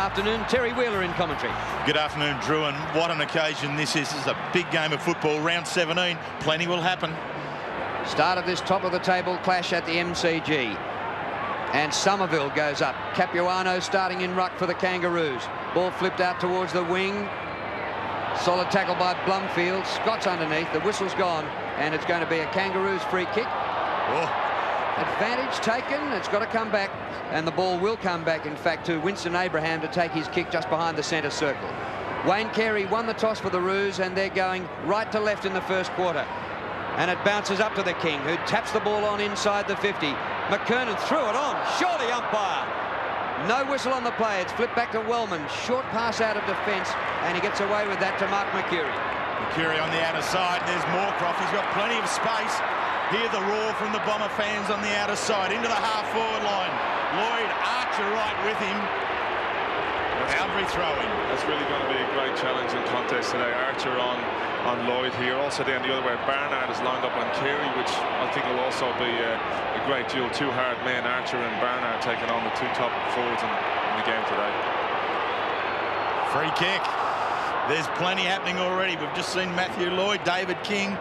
Afternoon, Terry Wheeler in commentary. Good afternoon, Drew, and what an occasion this is. This is a big game of football, round 17. Plenty will happen. Start of this top of the table clash at the MCG. And Somerville goes up. Capuano starting in ruck for the Kangaroos. Ball flipped out towards the wing. Solid tackle by Blumfield. Scott's underneath. The whistle's gone. And it's going to be a Kangaroos free kick. Oh. Advantage taken. It's got to come back. And the ball will come back, in fact, to Winston Abraham to take his kick just behind the centre circle. Wayne Carey won the toss for the Roos, and they're going right to left in the first quarter. And it bounces up to the King, who taps the ball on inside the 50. McKernan threw it on. Surely umpire. No whistle on the play. It's flipped back to Wellman. Short pass out of defence, and he gets away with that to Mark Mercury. Mercury on the outer side. There's Moorcroft. He's got plenty of space. Hear the roar from the Bomber fans on the outer side. Into the half-forward line. Lloyd Archer right with him. Boundary throw-in. That's really going to be a great challenge and contest today. Archer on Lloyd here. Also down the other way, Barnard is lined up on Carey, which I think will also be a great duel. Two hard men, Archer and Barnard, taking on the two top forwards in the game today. Free kick. There's plenty happening already. We've just seen Matthew Lloyd, David King,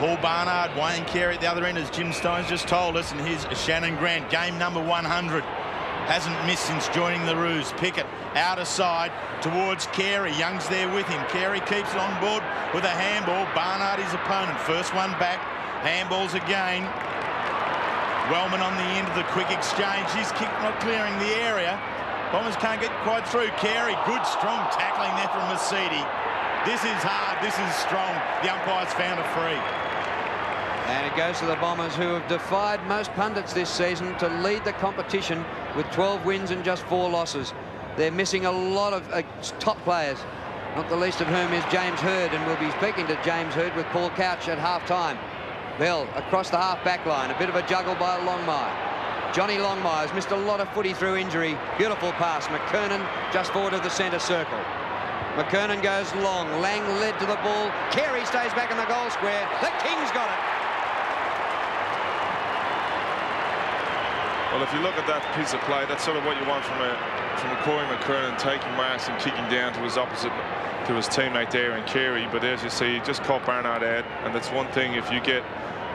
Paul Barnard, Wayne Carey at the other end, as Jim Stone's just told us. And here's Shannon Grant, game number 100. Hasn't missed since joining the Roos. Pickett outer side towards Carey. Young's there with him. Carey keeps it on board with a handball. Barnard his opponent. First one back. Handballs again. Wellman on the end of the quick exchange. His kick not clearing the area. Bombers can't get quite through. Carey, good strong tackling there from Mercedes. This is hard. This is strong. The umpire's found a free. And it goes to the Bombers, who have defied most pundits this season to lead the competition with 12 wins and just 4 losses. They're missing a lot of top players, not the least of whom is James Hurd, and we'll be speaking to James Hurd with Paul Couch at half-time. Bell across the half-back line, a bit of a juggle by Longmire. Johnny Longmire's missed a lot of footy through injury. Beautiful pass. McKernan just forward of the centre circle. McKernan goes long. Lang led to the ball. Carey stays back in the goal square. The King's got it. Well, if you look at that piece of play, that's sort of what you want from Corey McKernan, taking marks and kicking down to his opposite, to his teammate there in Carey. But as you see, he just caught Barnard out, and that's one thing. If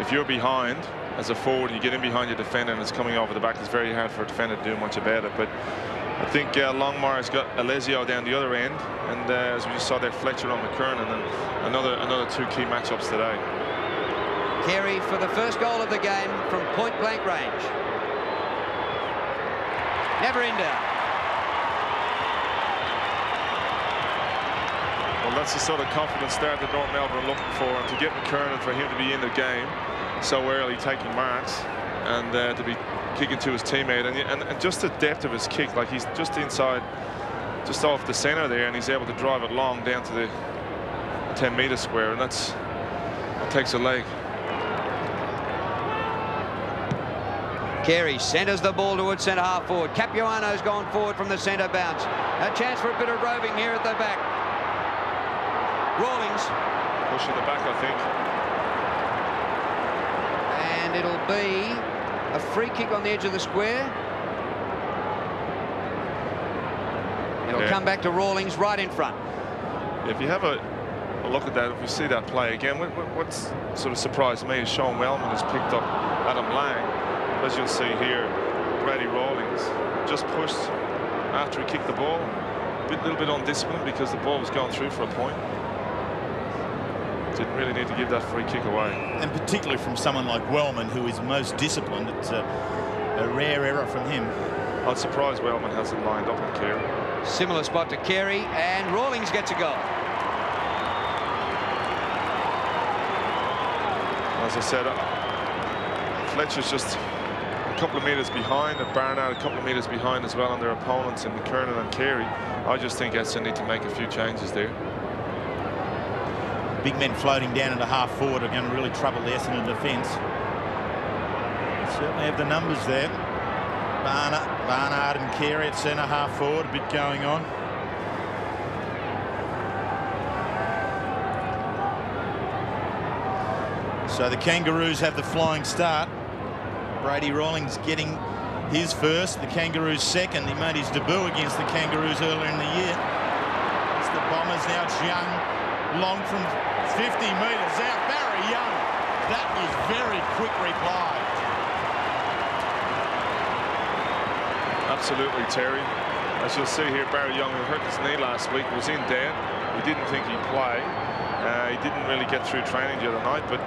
you're behind as a forward, you get in behind your defender and it's coming over the back, it's very hard for a defender to do much about it. But I think Longmire's got Alessio down the other end, and as we just saw there, Fletcher on McKernan, and another two key matchups today. Carey for the first goal of the game from point-blank range. Never in doubt. Well, that's the sort of confident start that North Melbourne are looking for, and to get McKernan, for him to be in the game so early, taking marks, and to be kicking to his teammate, and just the depth of his kick, like he's just inside, just off the centre there, and he's able to drive it long down to the 10-metre square, and that takes a leg. Carey centres the ball towards centre half forward. Capuano's gone forward from the centre bounce. A chance for a bit of roving here at the back. Rawlings. Pushing the back, I think. And it'll be a free kick on the edge of the square. It'll come back to Rawlings right in front. If you have a look at that, if you see that play again, what's sort of surprised me is Sean Wellman has picked up Adam Lang. As you'll see here, Brady Rawlings just pushed after he kicked the ball. A little bit undisciplined because the ball was going through for a point. Didn't really need to give that free kick away. And particularly from someone like Wellman, who is most disciplined, it's a rare error from him. I'm surprised Wellman hasn't lined up on Carey. Similar spot to Carey, and Rawlings gets a goal. As I said, Fletcher's just a couple of metres behind, and Barnard a couple of metres behind as well on their opponents in McKernan and Carey. I just think Essendon need to make a few changes there. Big men floating down into half forward are going to really trouble the Essendon defence. Certainly have the numbers there. Barnard and Carey at centre half forward, a bit going on. So the Kangaroos have the flying start. Brady Rawlings getting his first, the Kangaroos second. He made his debut against the Kangaroos earlier in the year. It's the Bombers now. It's Young, long from 50 metres out. Barry Young, that was very quick reply. Absolutely, Terry. As you'll see here, Barry Young, who hurt his knee last week, was in there. We didn't think he'd play. He didn't really get through training the other night, but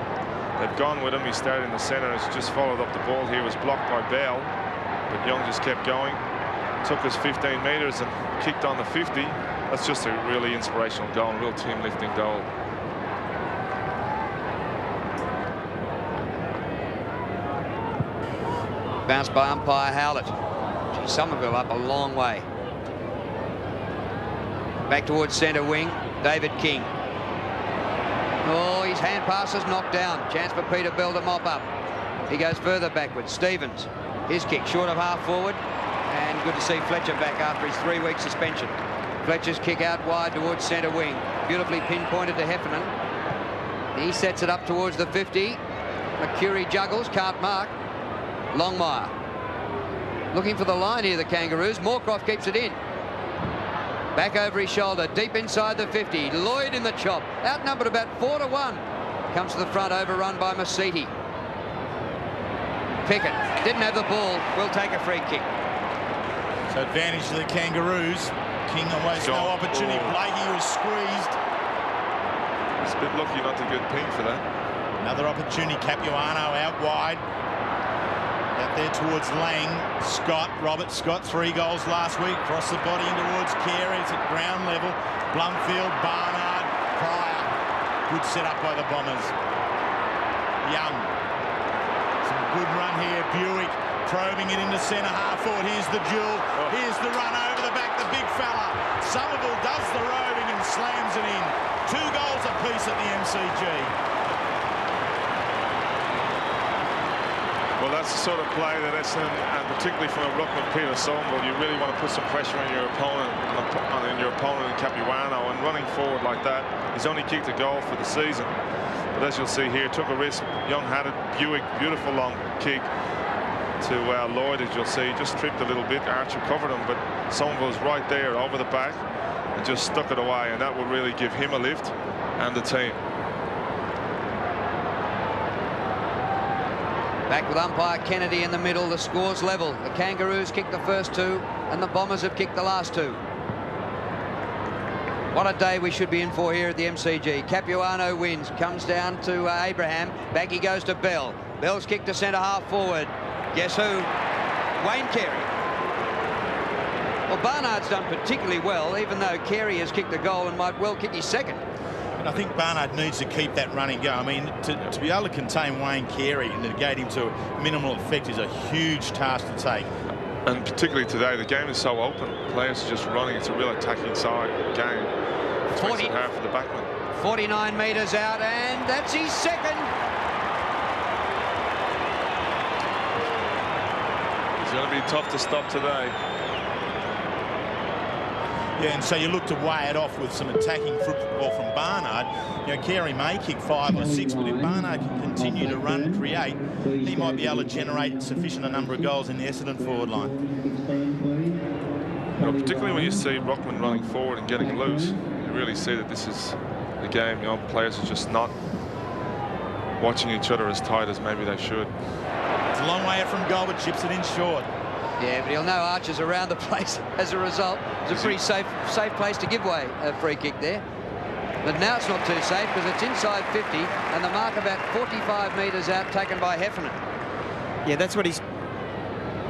they've gone with him. He started in the centre. He's just followed up the ball here. Was blocked by Bell, but Young just kept going. Took his 15 metres and kicked on the 50. That's just a really inspirational goal, a real team-lifting goal. Bounced by umpire Howlett. Gee, Somerville up a long way. Back towards centre wing, David King. Oh, his hand pass is knocked down. Chance for Peter Bell to mop up. He goes further backwards. Stevens, his kick short of half forward. And good to see Fletcher back after his 3-week suspension. Fletcher's kick out wide towards centre wing. Beautifully pinpointed to Heffernan. He sets it up towards the 50. McCurry juggles, can't mark. Longmire. Looking for the line here, the Kangaroos. Moorcroft keeps it in. Back over his shoulder, deep inside the 50. Lloyd in the chop, outnumbered about 4-1. Comes to the front, overrun by Masiti. Pickett didn't have the ball, will take a free kick. So advantage to the Kangaroos. King almost no opportunity. Blakey was squeezed. It's a bit lucky not to get pinged for that. Another opportunity. Capuano out wide. Out there towards Lang. Scott, Robert Scott, 3 goals last week. Across the body in towards Carey. It's at ground level. Blumfield, Barnard, Pryor. Good setup by the Bombers. Young. Some good run here. Buick probing it into centre half forward. Here's the duel. Here's the run over the back. The big fella. Somerville does the roving and slams it in. 2 goals apiece at the MCG. Well, that's the sort of play that Essendon, and particularly from a ruckman Peter Somerville, you really want to put some pressure on your opponent, in Capuano, and running forward like that. He's only kicked a goal for the season, but as you'll see here, took a risk. Young had it. Buick, beautiful long kick to Lloyd, as you'll see, just tripped a little bit. Archer covered him, but Somerville's right there over the back and just stuck it away, and that will really give him a lift and the team. Back with umpire Kennedy in the middle. The score's level. The Kangaroos kicked the first 2 and the Bombers have kicked the last 2. What a day we should be in for here at the MCG. Capuano wins. Comes down to Abraham. Back he goes to Bell. Bell's kick to centre half forward. Guess who? Wayne Carey. Well, Barnard's done particularly well, even though Carey has kicked the goal and might well kick his second. And I think Barnard needs to keep that running go. I mean, to be able to contain Wayne Carey and negate him to minimal effect is a huge task to take. And particularly today, the game is so open. Players are just running. It's a real attacking side game. 40 half of the backman. 49 metres out, and that's his second. It's going to be tough to stop today. Yeah, and so you look to weigh it off with some attacking football from Barnard. You know, Carey may kick 5 or 6, but if Barnard can continue to run and create, he might be able to generate sufficient a number of goals in the Essendon forward line. You know, particularly when you see Rockman running forward and getting loose, you really see that this is the game. You know, players are just not watching each other as tight as maybe they should. It's a long way out from goal, but chips it in short. Yeah, but he'll know Archer's around the place as a result. It's a pretty safe place to give away a free kick there. But now it's not too safe because it's inside 50 and the mark about 45 metres out taken by Heffernan. Yeah, that's what he's...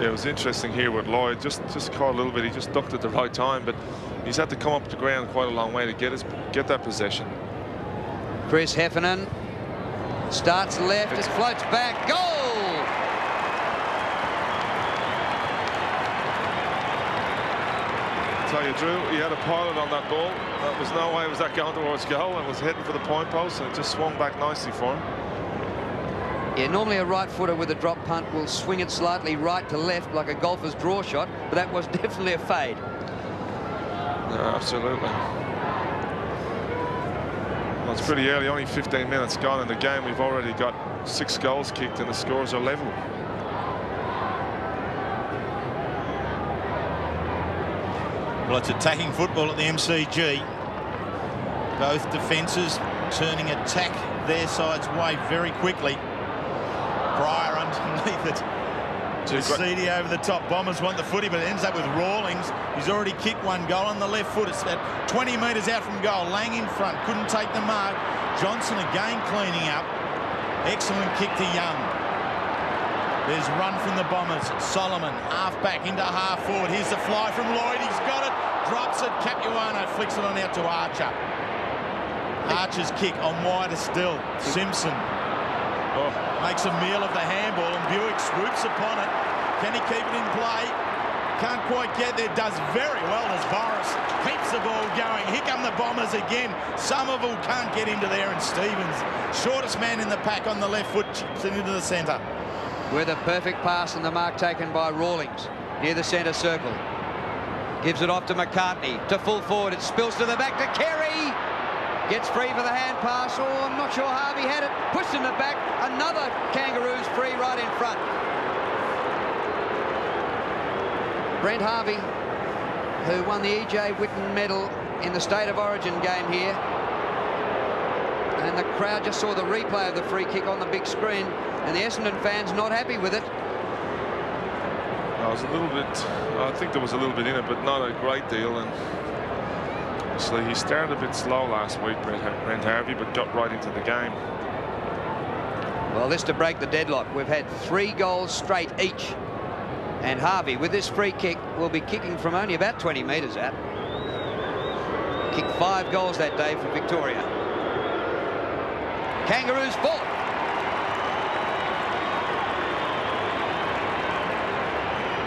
Yeah, it was interesting here with Lloyd. Just caught a little bit. He just ducked at the right time, but he's had to come up the ground quite a long way to get that possession. Chris Heffernan starts left, it floats back, goal! Tell you, Drew, he had a pilot on that ball. There was no way it was that going towards goal, and was heading for the point post, and it just swung back nicely for him. Yeah, normally a right footer with a drop punt will swing it slightly right to left like a golfer's draw shot, but that was definitely a fade. No, absolutely. Well, it's pretty early, only 15 minutes gone in the game. We've already got 6 goals kicked and the scores are level. Well, it's attacking football at the MCG. Both defences turning attack their side's way very quickly. Pryor underneath it. Seedy over the top. Bombers want the footy, but it ends up with Rawlings. He's already kicked one goal on the left foot. It's at 20 metres out from goal. Lang in front. Couldn't take the mark. Johnson again cleaning up. Excellent kick to Young. There's run from the Bombers. Solomon, half back into half forward. Here's the fly from Lloyd. He's got it. Drops it. Capuano flicks it on out to Archer. Archer's kick on wider still. Simpson makes a meal of the handball, and Buick swoops upon it. Can he keep it in play? Can't quite get there. Does very well as Boris keeps the ball going. Here come the Bombers again. Somerville can't get into there, and Stevens, shortest man in the pack on the left foot, chips it into the centre. With a perfect pass and the mark taken by Rawlings near the centre circle. Gives it off to McCartney, to full forward. It spills to the back to Carey. Gets free for the hand pass. Oh, I'm not sure Harvey had it. Pushed in the back. Another Kangaroos free right in front. Brent Harvey, who won the E.J. Whitten medal in the State of Origin game here. And the crowd just saw the replay of the free kick on the big screen, and the Essendon fans not happy with it. I was a little bit, I think there was a little bit in it, but not a great deal. And so he started a bit slow last week, Brent Harvey, but got right into the game. Well, this to break the deadlock. We've had 3 goals straight each. And Harvey, with this free kick, will be kicking from only about 20 metres out. Kicked 5 goals that day for Victoria. Kangaroos fourth.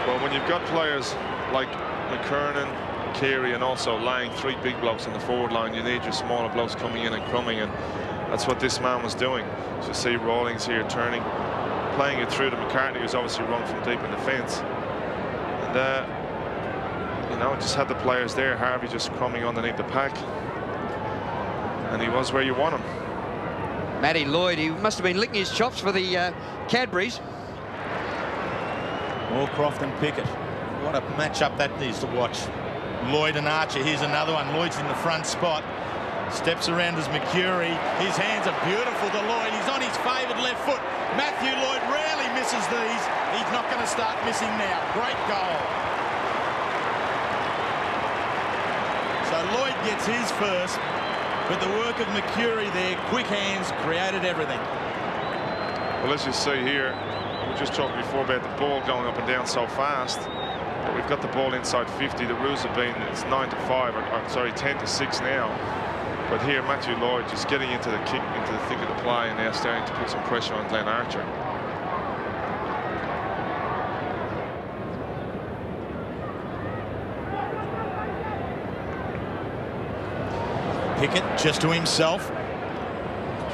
Well, when you've got players like McKernan, Carey, and also Lang, 3 big blokes on the forward line, you need your smaller blokes coming in and crumbing, and that's what this man was doing. So you see Rawlings here turning, playing it through to McCartney, who's obviously run from deep in the fence. And you know, just had the players there. Harvey just crumbing underneath the pack, and he was where you want him. Matty Lloyd, he must have been licking his chops for the Cadburys. Moorcroft and Pickett. What a match-up that is to watch. Lloyd and Archer. Here's another one. Lloyd's in the front spot. Steps around as McCurry. His hands are beautiful to Lloyd. He's on his favoured left foot. Matthew Lloyd rarely misses these. He's not going to start missing now. Great goal. So Lloyd gets his first, but the work of McCurry there, quick hands, created everything. Well, as you see here, we just talked before about the ball going up and down so fast. But we've got the ball inside 50. The rules have been, it's 9-5, or sorry, 10-6 now. But here, Matthew Lloyd just getting into the kick, into the thick of the play, and now starting to put some pressure on Glenn Archer. Pickett just to himself.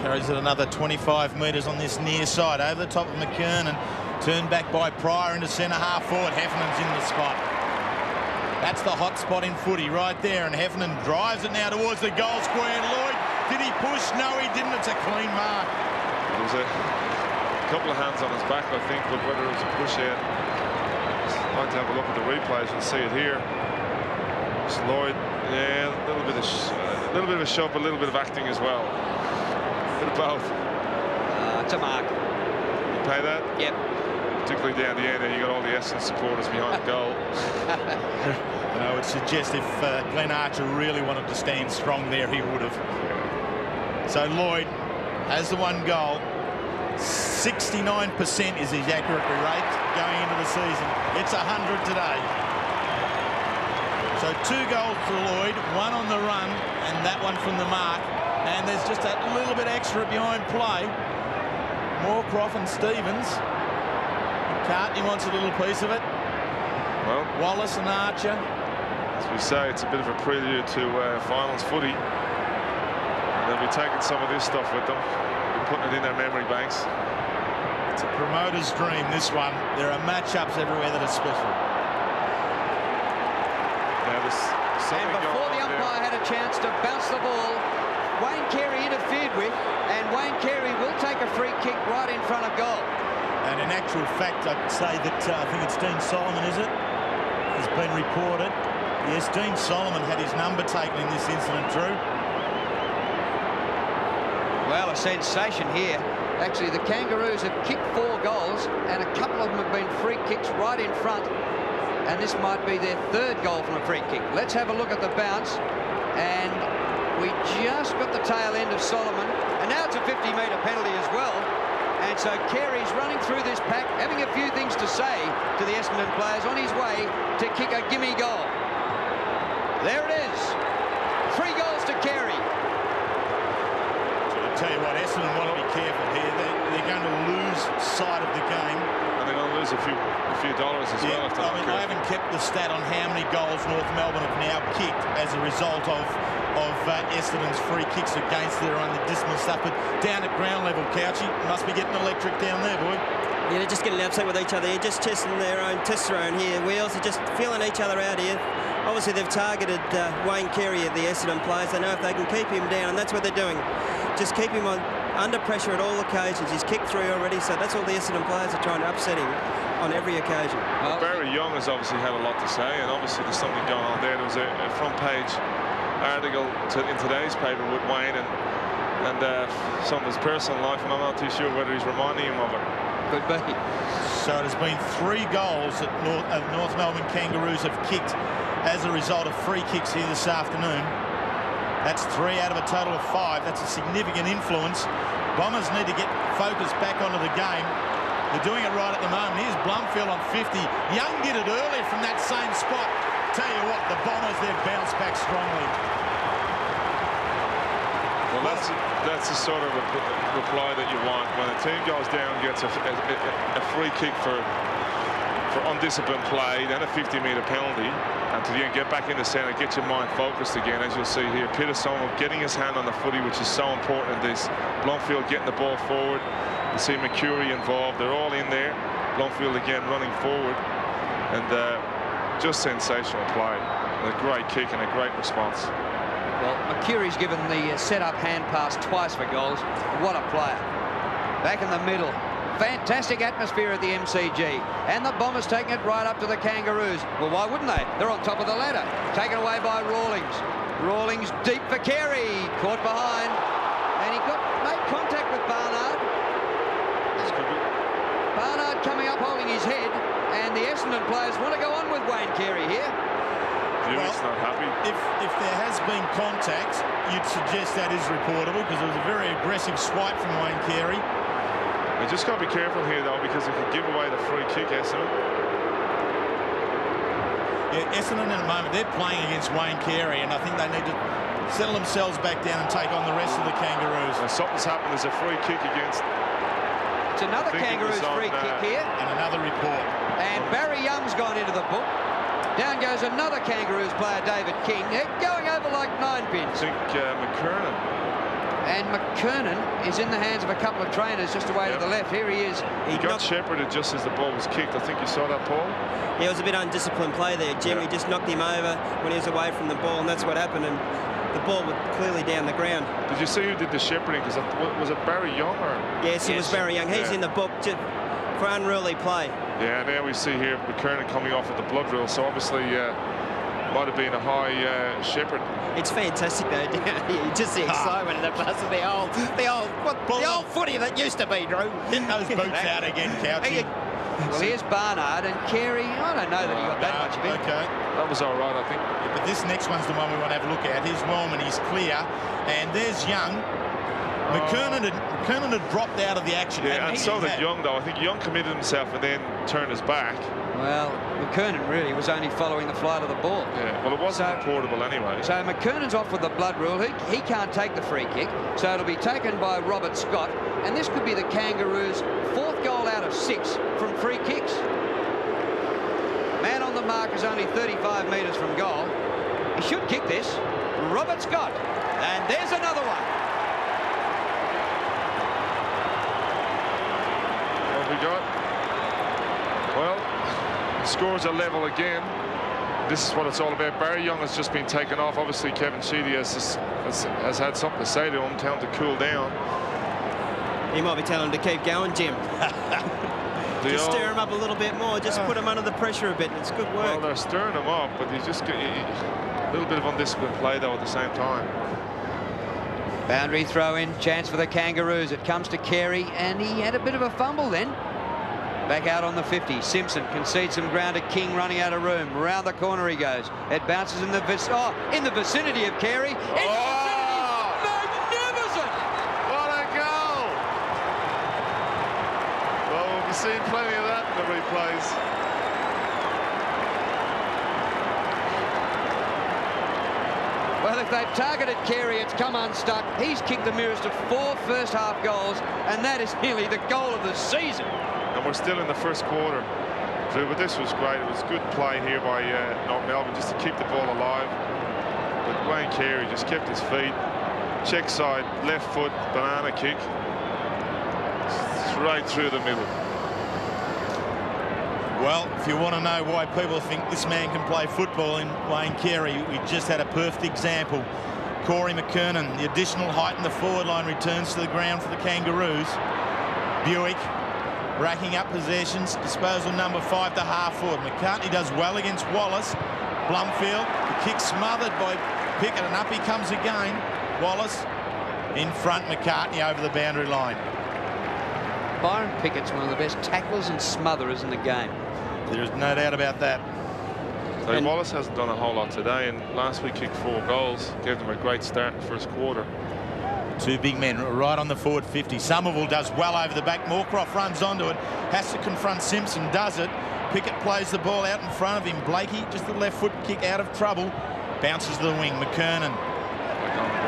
Carries it another 25 metres on this near side, over the top of McKernan. Turned back by Pryor into centre half forward. Heffernan's in the spot. That's the hot spot in footy right there, and Heffernan drives it now towards the goal square. Lloyd, did he push? No, he didn't. It's a clean mark. There was a couple of hands on his back, I think, but whether it was a push out, I'd like to have a look at the replays and see it here. It's Lloyd, yeah, a little bit of a shove, a little bit of acting as well. A bit of both. It's a mark. You pay that? Yep. Particularly down the end, and you got all the Essendon supporters behind the goal. And I would suggest if Glenn Archer really wanted to stand strong there, he would have. So Lloyd has the 1 goal. 69% is his accuracy rate going into the season. It's 100 today. So 2 goals for Lloyd, 1 on the run, and that one from the mark. And there's just that little bit extra behind play. Moorcroft and Stevens. McCartney wants a little piece of it. Well, Wallace and Archer. as we say, it's a bit of a prelude to finals footy. And they'll be taking some of this stuff with them, putting it in their memory banks. It's a promoter's dream, this one. There are matchups everywhere that are special. Now and before the umpire had a chance to bounce the ball, Wayne Carey interfered with, and Wayne Carey will take a free kick right in front of goal. And in actual fact, I'd say that I think it's Dean Solomon, is it? Has been reported. Yes, Dean Solomon had his number taken in this incident, Drew. Well, a sensation here. Actually, the Kangaroos have kicked 4 goals, and a couple of them have been free kicks right in front. And this might be their 3rd goal from a free kick. Let's have a look at the bounce. And we just got the tail end of Solomon. And now it's a 50-metre penalty as well. And so Carey's running through this pack, having a few things to say to the Essendon players on his way to kick a gimme goal. There it is. 3 goals to Carey. So I tell you what, Essendon want to be careful here. They're going to lose sight of the game. And they're going to lose a few dollars as well. I mean, I haven't kept the stat on how many goals North Melbourne have now kicked as a result of Essendon's free kicks against their own dismal stuff. But down at ground level, Couchy must be getting electric down there, boy. Yeah, they're just getting upset with each other. They're just testing their own testosterone here. Wheels are just feeling each other out here. Obviously, they've targeted Wayne Carey at the Essendon players. They know if they can keep him down, and that's what they're doing. Just keep him under pressure at all occasions. He's kicked 3 already, so that's all the Essendon players are trying to upset him on every occasion. Well, Barry Young has obviously had a lot to say, and obviously there's something going on there. There was a front-page article in today's paper with Wayne and some of his personal life, and I'm not too sure whether he's reminding him of it. Could be. So it has been 3 goals that North Melbourne Kangaroos have kicked as a result of free kicks here this afternoon. That's 3 out of a total of 5. That's a significant influence. Bombers need to get focus back onto the game. They're doing it right at the moment. Here's Blumfield on 50. Young did it earlier from that same spot. Tell you what, the Bombers, they've bounced back strongly. Well, that's the sort of reply that you want when a team goes down, gets a free kick for undisciplined play, then a 50-metre penalty, and to then get back in the centre, get your mind focused again, as you'll see here. Peter Solomon getting his hand on the footy, which is so important in this. Blumfield getting the ball forward. You see McCurry involved. They're all in there. Blumfield again running forward, and just sensational play. A great kick and a great response. Well, McCurry's given the set-up hand pass twice for goals. What a player. Back in the middle. Fantastic atmosphere at the MCG. And the Bombers taking it right up to the Kangaroos. Well, why wouldn't they? They're on top of the ladder. Taken away by Rawlings. Rawlings deep for Carey. Caught behind. And he made contact with Barnard. Barnard coming up holding his head. And the Essendon players want to go on with Wayne Carey here. Hewitt's not happy. If there has been contact, you'd suggest that is reportable, because it was a very aggressive swipe from Wayne Carey. They just got to be careful here, though, because they could give away the free kick, Essendon. Yeah, Essendon at the moment, they're playing against Wayne Carey, and I think they need to settle themselves back down and take on the rest of the Kangaroos. And something's happened. There's a free kick against. It's another Kangaroos free kick here. And another report. And Barry Young's gone into the book. Down goes another Kangaroos player, David King. They're going over like 9 pins. I think McKernan. And McKernan is in the hands of a couple of trainers just away to the left. Here he is. He got shepherded just as the ball was kicked. I think you saw that, Paul? Yeah, it was a bit undisciplined play there, Jim. He just knocked him over when he was away from the ball, and that's what happened. And the ball was clearly down the ground. Did you see who did the shepherding? Because was it Barry Young? Or? Yes, it was Barry Young. He's in the book for unruly play. Yeah, now we see here McKernan coming off with the blood drill, so obviously might have been a high shepherd. It's fantastic though. You just see excitement in the bus of the old footy that used to be, Drew. Get those boots out again, Couchy. Well, here's Barnard and Carey. I don't know that he got that much of it. Okay. That was all right, I think. Yeah, but this next one's the one we want to have a look at. Here's Wellman, he's clear, and there's Young. McKernan had dropped out of the action. Yeah, and so did Young, though. I think Young committed himself and then turned his back. Well, McKernan really was only following the flight of the ball. Yeah, well, it wasn't reportable anyway. So McKernan's off with the blood rule. He can't take the free kick, so it'll be taken by Robert Scott. And this could be the Kangaroos' 4th goal out of 6 from free kicks. Man on the mark is only 35 metres from goal. He should kick this. Robert Scott. And there's another one. What have we got? Well, the scores are level again. This is what it's all about. Barry Young has just been taken off. Obviously, Kevin Sheedy has had something to say to him, tell him to cool down. He might be telling him to keep going, Jim. Just stir him up a little bit more. Just put him under the pressure a bit. It's good work. Well, they're stirring him up, but you just get a little bit of undisciplined play, though, at the same time. Boundary throw in, chance for the Kangaroos. It comes to Carey, and he had a bit of a fumble then. Back out on the 50. Simpson concedes some ground to King running out of room. Round the corner he goes. It bounces in the vicinity of Carey. Magnificent! What a goal! Well, we'll be seeing plenty of that in the replays. Well, if they've targeted Carey, it's come unstuck. He's kicked the mirrors to 4 first-half goals, and that is nearly the goal of the season. And we're still in the first quarter. But this was great. It was good play here by North Melbourne just to keep the ball alive. But Wayne Carey just kept his feet. Check side, left foot, banana kick. Straight through the middle. Well, if you want to know why people think this man can play football in Wayne Carey, we just had a perfect example. Corey McKernan, the additional height in the forward line, returns to the ground for the Kangaroos. Buick racking up possessions, disposal number 5 to half forward. McCartney does well against Wallace. Blumfield, the kick smothered by Pickett, and up he comes again. Wallace in front, McCartney over the boundary line. Byron Pickett's one of the best tacklers and smotherers in the game. There is no doubt about that. So Wallace hasn't done a whole lot today, and last week kicked 4 goals, gave them a great start in the first quarter. 2 big men right on the forward 50. Somerville does well over the back. Moorcroft runs onto it, has to confront Simpson, does it. Pickett plays the ball out in front of him. Blakey, just the left foot kick out of trouble. Bounces to the wing. McKernan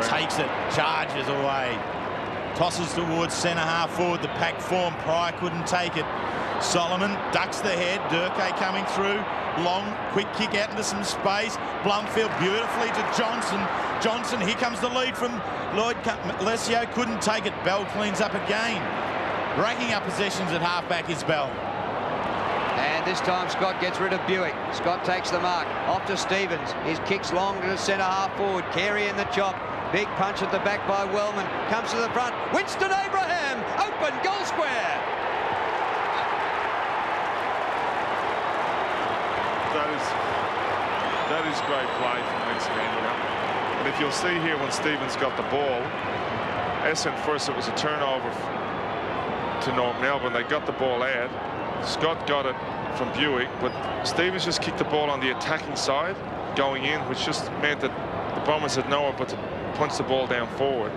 takes it, charges away. Tosses towards centre half forward. The pack form. Pryor couldn't take it. Solomon ducks the head. Durkay coming through. Long, quick kick out into some space. Blumfield beautifully to Johnson. Johnson, here comes the lead from Lloyd. Lesio couldn't take it. Bell cleans up again. Racking up possessions at halfback is Bell. And this time Scott gets rid of Buick. Scott takes the mark. Off to Stevens. His kicks long to the centre half forward. Carey in the chop. Big punch at the back by Wellman. Comes to the front. Winston Abraham. Open goal square. That is great play from Essendon. And if you'll see here when Stevens got the ball, Essendon first it was a turnover to North Melbourne. They got the ball out. Scott got it from Buick, but Stevens just kicked the ball on the attacking side going in, which just meant that the Bombers had nowhere but to punch the ball down forward.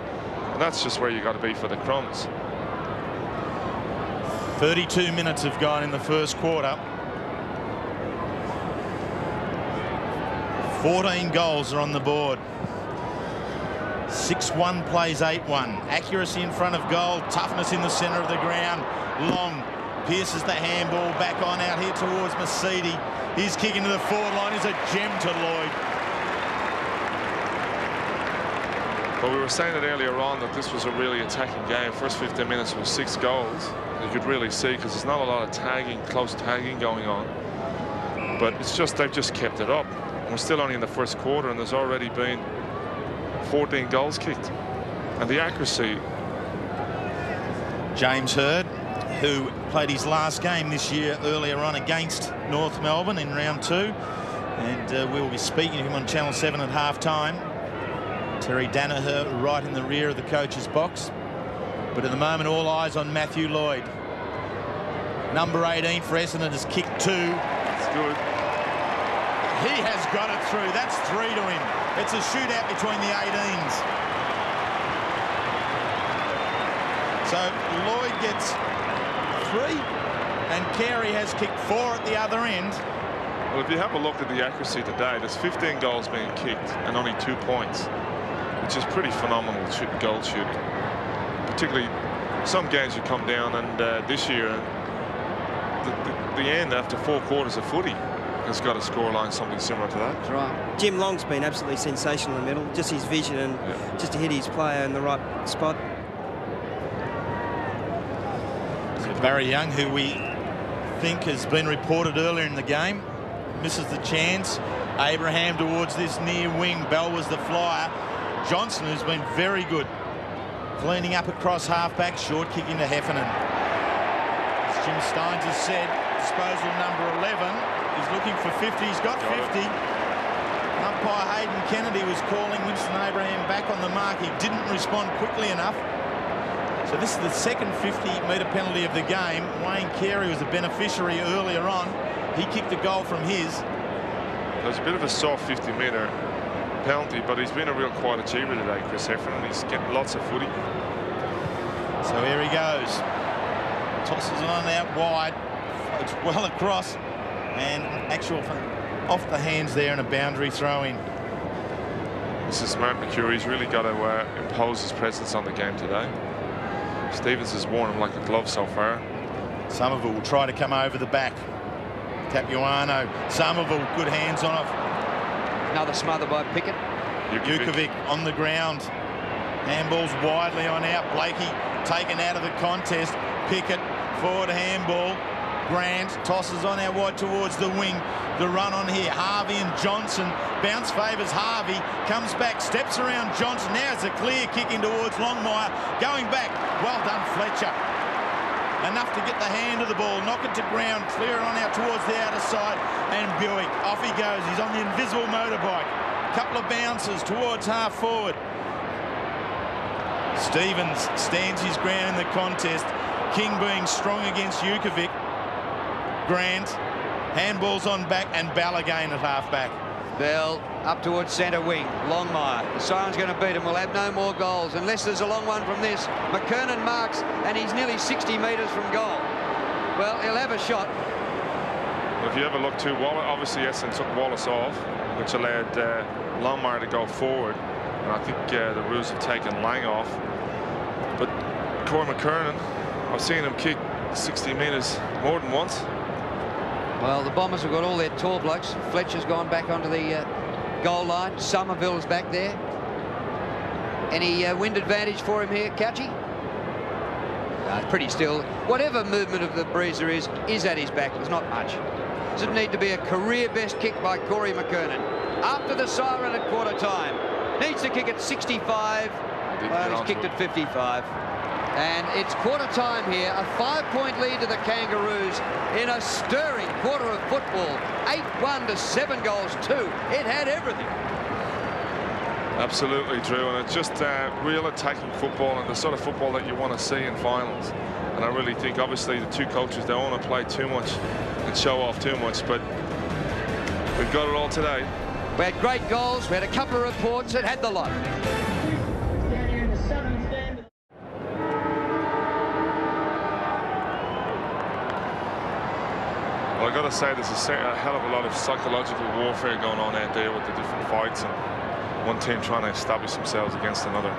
And that's just where you got to be for the Crumbs. 32 minutes have gone in the first quarter. 14 goals are on the board. 6-1 plays 8-1. Accuracy in front of goal. Toughness in the centre of the ground. Long pierces the handball back on out here towards Mercedes. His kick into the forward line is a gem to Lloyd. But we were saying it earlier on that this was a really attacking game. First 15 minutes was 6 goals. You could really see because there's not a lot of tagging, close tagging going on. But it's just they've just kept it up. We're still only in the first quarter, and there's already been 14 goals kicked. And the accuracy. James Hurd, who played his last game this year earlier on against North Melbourne in round 2. And we'll be speaking to him on Channel 7 at half-time. Terry Danaher right in the rear of the coach's box. But at the moment, all eyes on Matthew Lloyd. Number 18 for Essendon has kicked 2. It's good. He has got it through. That's 3 to him. It's a shootout between the 18s. So Lloyd gets 3 and Carey has kicked 4 at the other end. Well, if you have a look at the accuracy today, there's 15 goals being kicked and only 2 points, which is pretty phenomenal goal shooting. Particularly some games you come down, and this year the end after 4 quarters of footy has got a scoreline something similar to that. That's right. Jim Long's been absolutely sensational in the middle. Just his vision and just to hit his player in the right spot. So Barry Young, who we think has been reported earlier in the game, misses the chance. Abraham towards this near wing. Bell was the flyer. Johnson, who's been very good, cleaning up across halfback. Short kick into Heffernan. Jim Steins has said, disposal number 11. He's looking for 50. He's got 50. Umpire Hayden Kennedy was calling Winston Abraham back on the mark. He didn't respond quickly enough. So this is the second 50-metre penalty of the game. Wayne Carey was the beneficiary earlier on. He kicked a goal from his. It was a bit of a soft 50-metre penalty, but he's been a real quiet achiever today, Chris Heffernan. He's getting lots of footy. So here he goes. Tosses it on out wide. Floats well across. And actual off the hands there and a boundary throw-in. This is Mark McCurry. He's really got to impose his presence on the game today. Stevens has worn him like a glove so far. Somerville will try to come over the back. Capuano. Somerville, good hands on it. Another smother by Pickett. Jukovic on the ground. Handballs widely on out. Blakey taken out of the contest. Pickett, forward handball. Grant tosses on out wide towards the wing. The run on here. Harvey and Johnson. Bounce favours Harvey. Comes back, steps around Johnson. Now it's a clear kick in towards Longmire. Going back. Well done, Fletcher. Enough to get the hand of the ball. Knock it to ground. Clear it on out towards the outer side. And Buick. Off he goes. He's on the invisible motorbike. Couple of bounces towards half forward. Stevens stands his ground in the contest. King being strong against Jukovic. Grant, handballs on back, and Bell again at half-back. Bell up towards centre wing. Longmire. The siren's going to beat him. We'll have no more goals unless there's a long one from this. McKernan marks, and he's nearly 60 metres from goal. Well, he'll have a shot. Well, if you have a look too, obviously Essendon took Wallace off, which allowed Longmire to go forward. And I think the Roos have taken Lang off. But Corey McKernan, I've seen him kick 60 metres more than once. Well, the Bombers have got all their tall blokes. Fletcher's gone back onto the goal line. Somerville's back there. Any wind advantage for him here, Catchy? No, pretty still. Whatever movement of the breezer is at his back. There's not much. Does it need to be a career best kick by Corey McKernan? After the siren at quarter time. Needs to kick at 65. Well, he's kicked at 55. And it's quarter time here. A 5-point lead to the Kangaroos in a stirring quarter of football. 8-1 to 7 goals 2. It had everything. Absolutely, Drew. And it's just real attacking football and the sort of football that you want to see in finals. And I really think, obviously, the two coaches don't want to play too much and show off too much, but we've got it all today. We had great goals. We had a couple of reports. It had the lot. Well, I've got to say there's a hell of a lot of psychological warfare going on out there with the different fights and one team trying to establish themselves against another.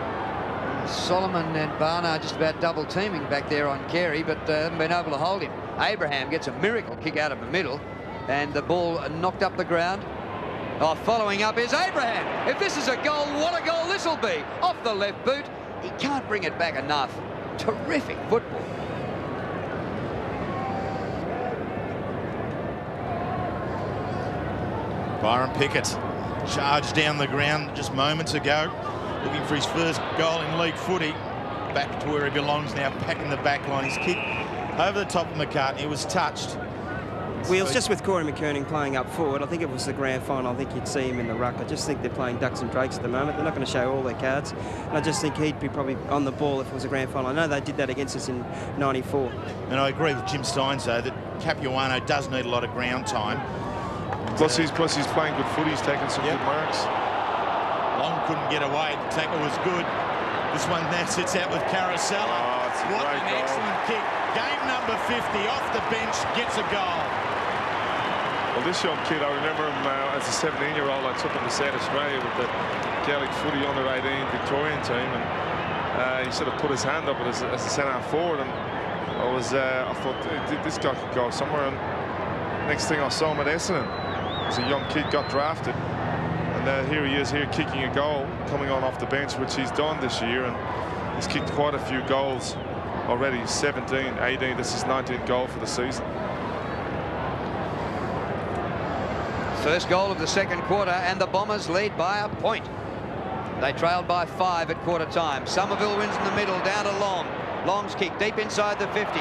Solomon and Barnard just about double teaming back there on Carey, but haven't been able to hold him. Abraham gets a miracle kick out of the middle and the ball knocked up the ground. Oh, following up is Abraham. If this is a goal, what a goal this will be. Off the left boot. He can't bring it back enough. Terrific football. Byron Pickett charged down the ground just moments ago, looking for his first goal in league footy. Back to where he belongs now, packing the back line. His kick over the top of McCartney. It was touched. Wheels, just with Corey McKernan playing up forward, I think if it was the grand final, I think you'd see him in the ruck. I just think they're playing ducks and drakes at the moment. They're not going to show all their cards. And I just think he'd be probably on the ball if it was a grand final. I know they did that against us in '94. And I agree with Jim Steins, though, that Capuano does need a lot of ground time. Plus he's playing good footy. He's taking some good marks. Long couldn't get away. The tackle was good. This one now sits out with Carosella. Oh, it's a what great an goal. excellent kick. Game number 50 off the bench, gets a goal. Well, this young kid, I remember him as a 17-year-old. I took him to South Australia with the Gaelic footy under-18 Victorian team, and he sort of put his hand up as a centre forward, and I thought this guy could go somewhere. And next thing I saw him at Essendon, as a young kid, got drafted, and here he is here kicking a goal, coming on off the bench, which he's done this year, and he's kicked quite a few goals already. 17, 18. This is 19th goal for the season. First goal of the second quarter, and the Bombers lead by a point. They trailed by 5 at quarter time. Somerville wins in the middle, down to Long. Long's kick deep inside the 50.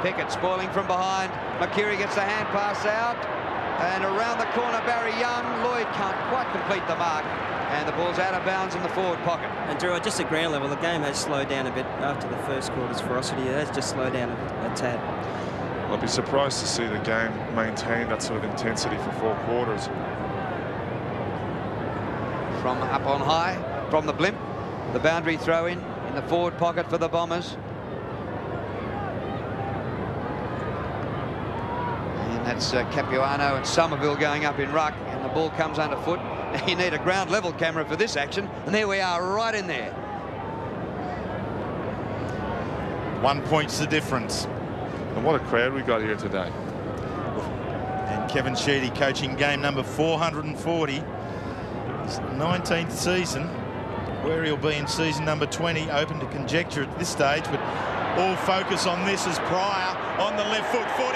Pickett spoiling from behind. McKerry gets the hand pass out. And around the corner, Barry Young. Lloyd can't quite complete the mark. And the ball's out of bounds in the forward pocket. And Drew, just at ground level, the game has slowed down a bit after the first quarter's ferocity. It has just slowed down a tad. I'd be surprised to see the game maintain that sort of intensity for 4 quarters. From up on high, from the blimp, the boundary throw in the forward pocket for the Bombers. That's Capuano and Somerville going up in ruck, and the ball comes underfoot. You need a ground level camera for this action, and there we are, right in there. 1 point's the difference. And what a crowd we got here today. And Kevin Sheedy coaching game number 440. His 19th season. Where he'll be in season number 20, open to conjecture at this stage, but all focus on this is Pryor on the left foot, 45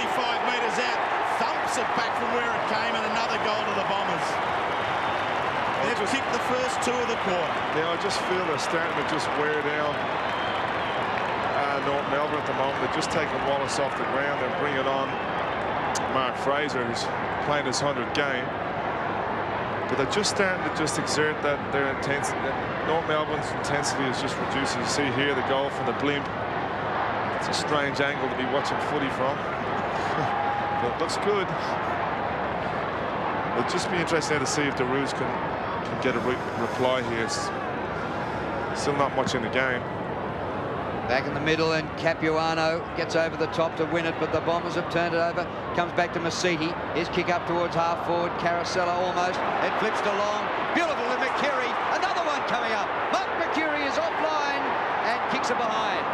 metres out. Thumps it back from where it came, and another goal to the Bombers. They've kicked the first 2 of the quarter. Yeah, I just feel they're starting to just wear down North Melbourne at the moment. They're just taking Wallace off the ground and bringing on Mark Fraser, who's playing his 100th game. But they're just starting to just exert that their intensity. North Melbourne's intensity is just reduced. You see here the goal from the blimp. It's a strange angle to be watching footy from. But it looks good. It'll just be interesting to see if the Roos can get a reply here. It's still not much in the game. Back in the middle, and Capuano gets over the top to win it, but the Bombers have turned it over. Comes back to Masiti. His kick up towards half forward. Carosella almost. It flips to long. Beautiful to McKerry. Another one coming up. Mark McKerry is offline and kicks it behind.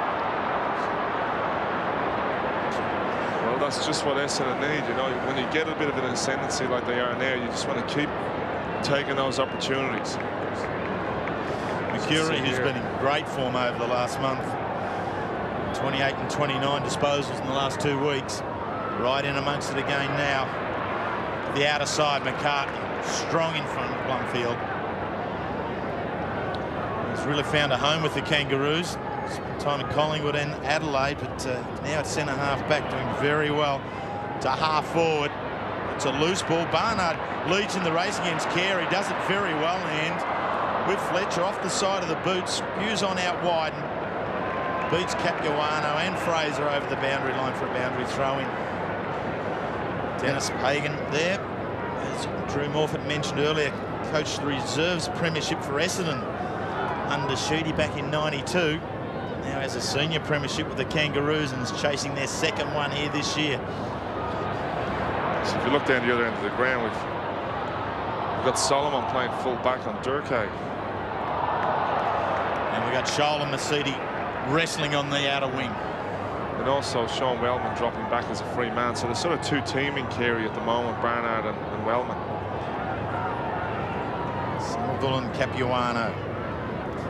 Well, that's just what Essendon need. You know, when you get a bit of an ascendancy like they are now, you just want to keep taking those opportunities. McKerry, who's been in great form over the last month. 28 and 29 disposals in the last 2 weeks. Right in amongst it again now. The outer side, McCartney, strong in front of Blumfield. He's really found a home with the Kangaroos. Spent time at Collingwood and Adelaide, but now at centre half back, doing very well. To half forward. It's a loose ball. Barnard leads in the race against Carey. Does it very well in the end. With Fletcher off the side of the boot. Spews on out wide. Beats Capuano and Fraser over the boundary line for a boundary throw-in. Dennis Hagan there. As Drew Morford mentioned earlier, coached the reserves premiership for Essendon under Sheedy back in '92. Now has a senior premiership with the Kangaroos and is chasing their 2nd one here this year. So if you look down the other end of the ground, we've got Solomon playing full back on Durkay. And we've got Shoal and Masiti wrestling on the outer wing. And also Sean Wellman dropping back as a free man. So there's sort of 2 teaming Carey at the moment, Barnard and Wellman. Somerville and Capuano.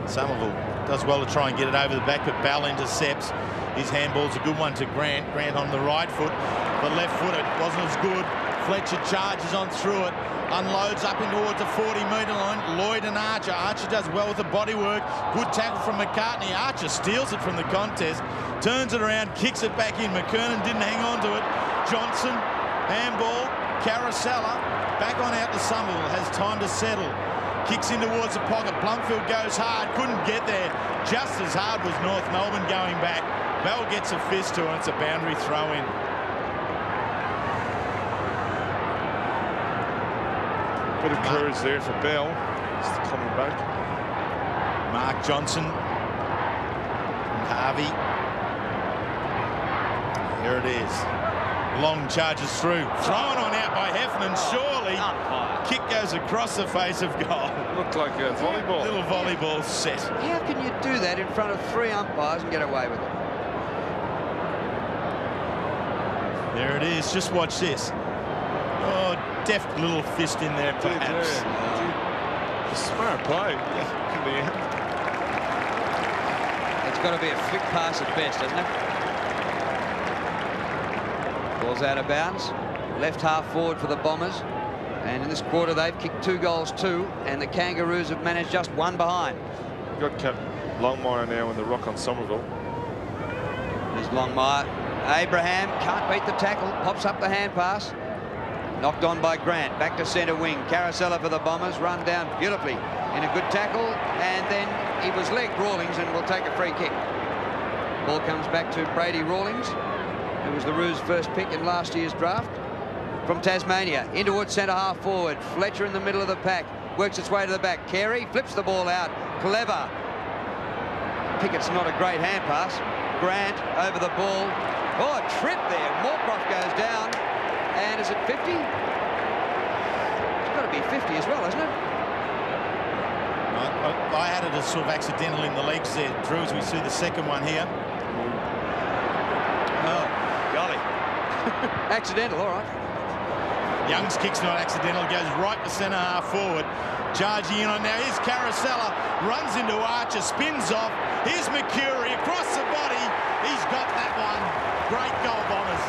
Somerville does well to try and get it over the back, but Bell intercepts. His handball's a good one to Grant. Grant on the right foot. The left foot, it wasn't as good. Fletcher charges on through it. Unloads up in towards the 40-metre line. Lloyd and Archer. Archer does well with the bodywork. Good tackle from McCartney. Archer steals it from the contest. Turns it around, kicks it back in. McKernan didn't hang on to it. Johnson, handball. Carosella, back on out to Somerville. Has time to settle. Kicks in towards the pocket. Blumfield goes hard. Couldn't get there. Just as hard was North Melbourne going back. Bell gets a fist to it. It's a boundary throw-in. Bit of courage there for Bell. He's coming back. Mark Johnson. Harvey. Here it is. Long charges through. Thrown on out by Heffernan. Surely. Kick goes across the face of goal. Looked like a volleyball. Little volleyball set. How can you do that in front of 3 umpires and get away with it? There it is. Just watch this. Oh, deft little fist in there, perhaps. Smart play in the end. It's got to be a flick pass at best, hasn't it? Ball's out of bounds. Left half forward for the Bombers. And in this quarter, they've kicked 2 goals too, and the Kangaroos have managed just 1 behind. Got Longmire now in the ruck on Somerville. There's Longmire. Abraham can't beat the tackle, pops up the hand pass. Knocked on by Grant, back to centre wing. Carousella for the Bombers, run down beautifully in a good tackle, and then he was legged Rawlings and will take a free kick. Ball comes back to Brady Rawlings, who was the Roos' first pick in last year's draft. From Tasmania, in towards centre half forward. Fletcher in the middle of the pack, works its way to the back. Carey flips the ball out, clever. Pickett's not a great hand pass. Grant over the ball. Oh, a trip there. Moorcroft goes down. And is it 50? It's got to be 50 as well, isn't it? I had it as sort of accidental in the legs there, Drew, as we see the second one here. Oh, golly. Accidental, all right. Young's kick's not accidental. It goes right to centre half forward. Charging in on now. Here's Carousella. Runs into Archer. Spins off. Here's Mercury across the body. He's got that one. Great goal, Bombers.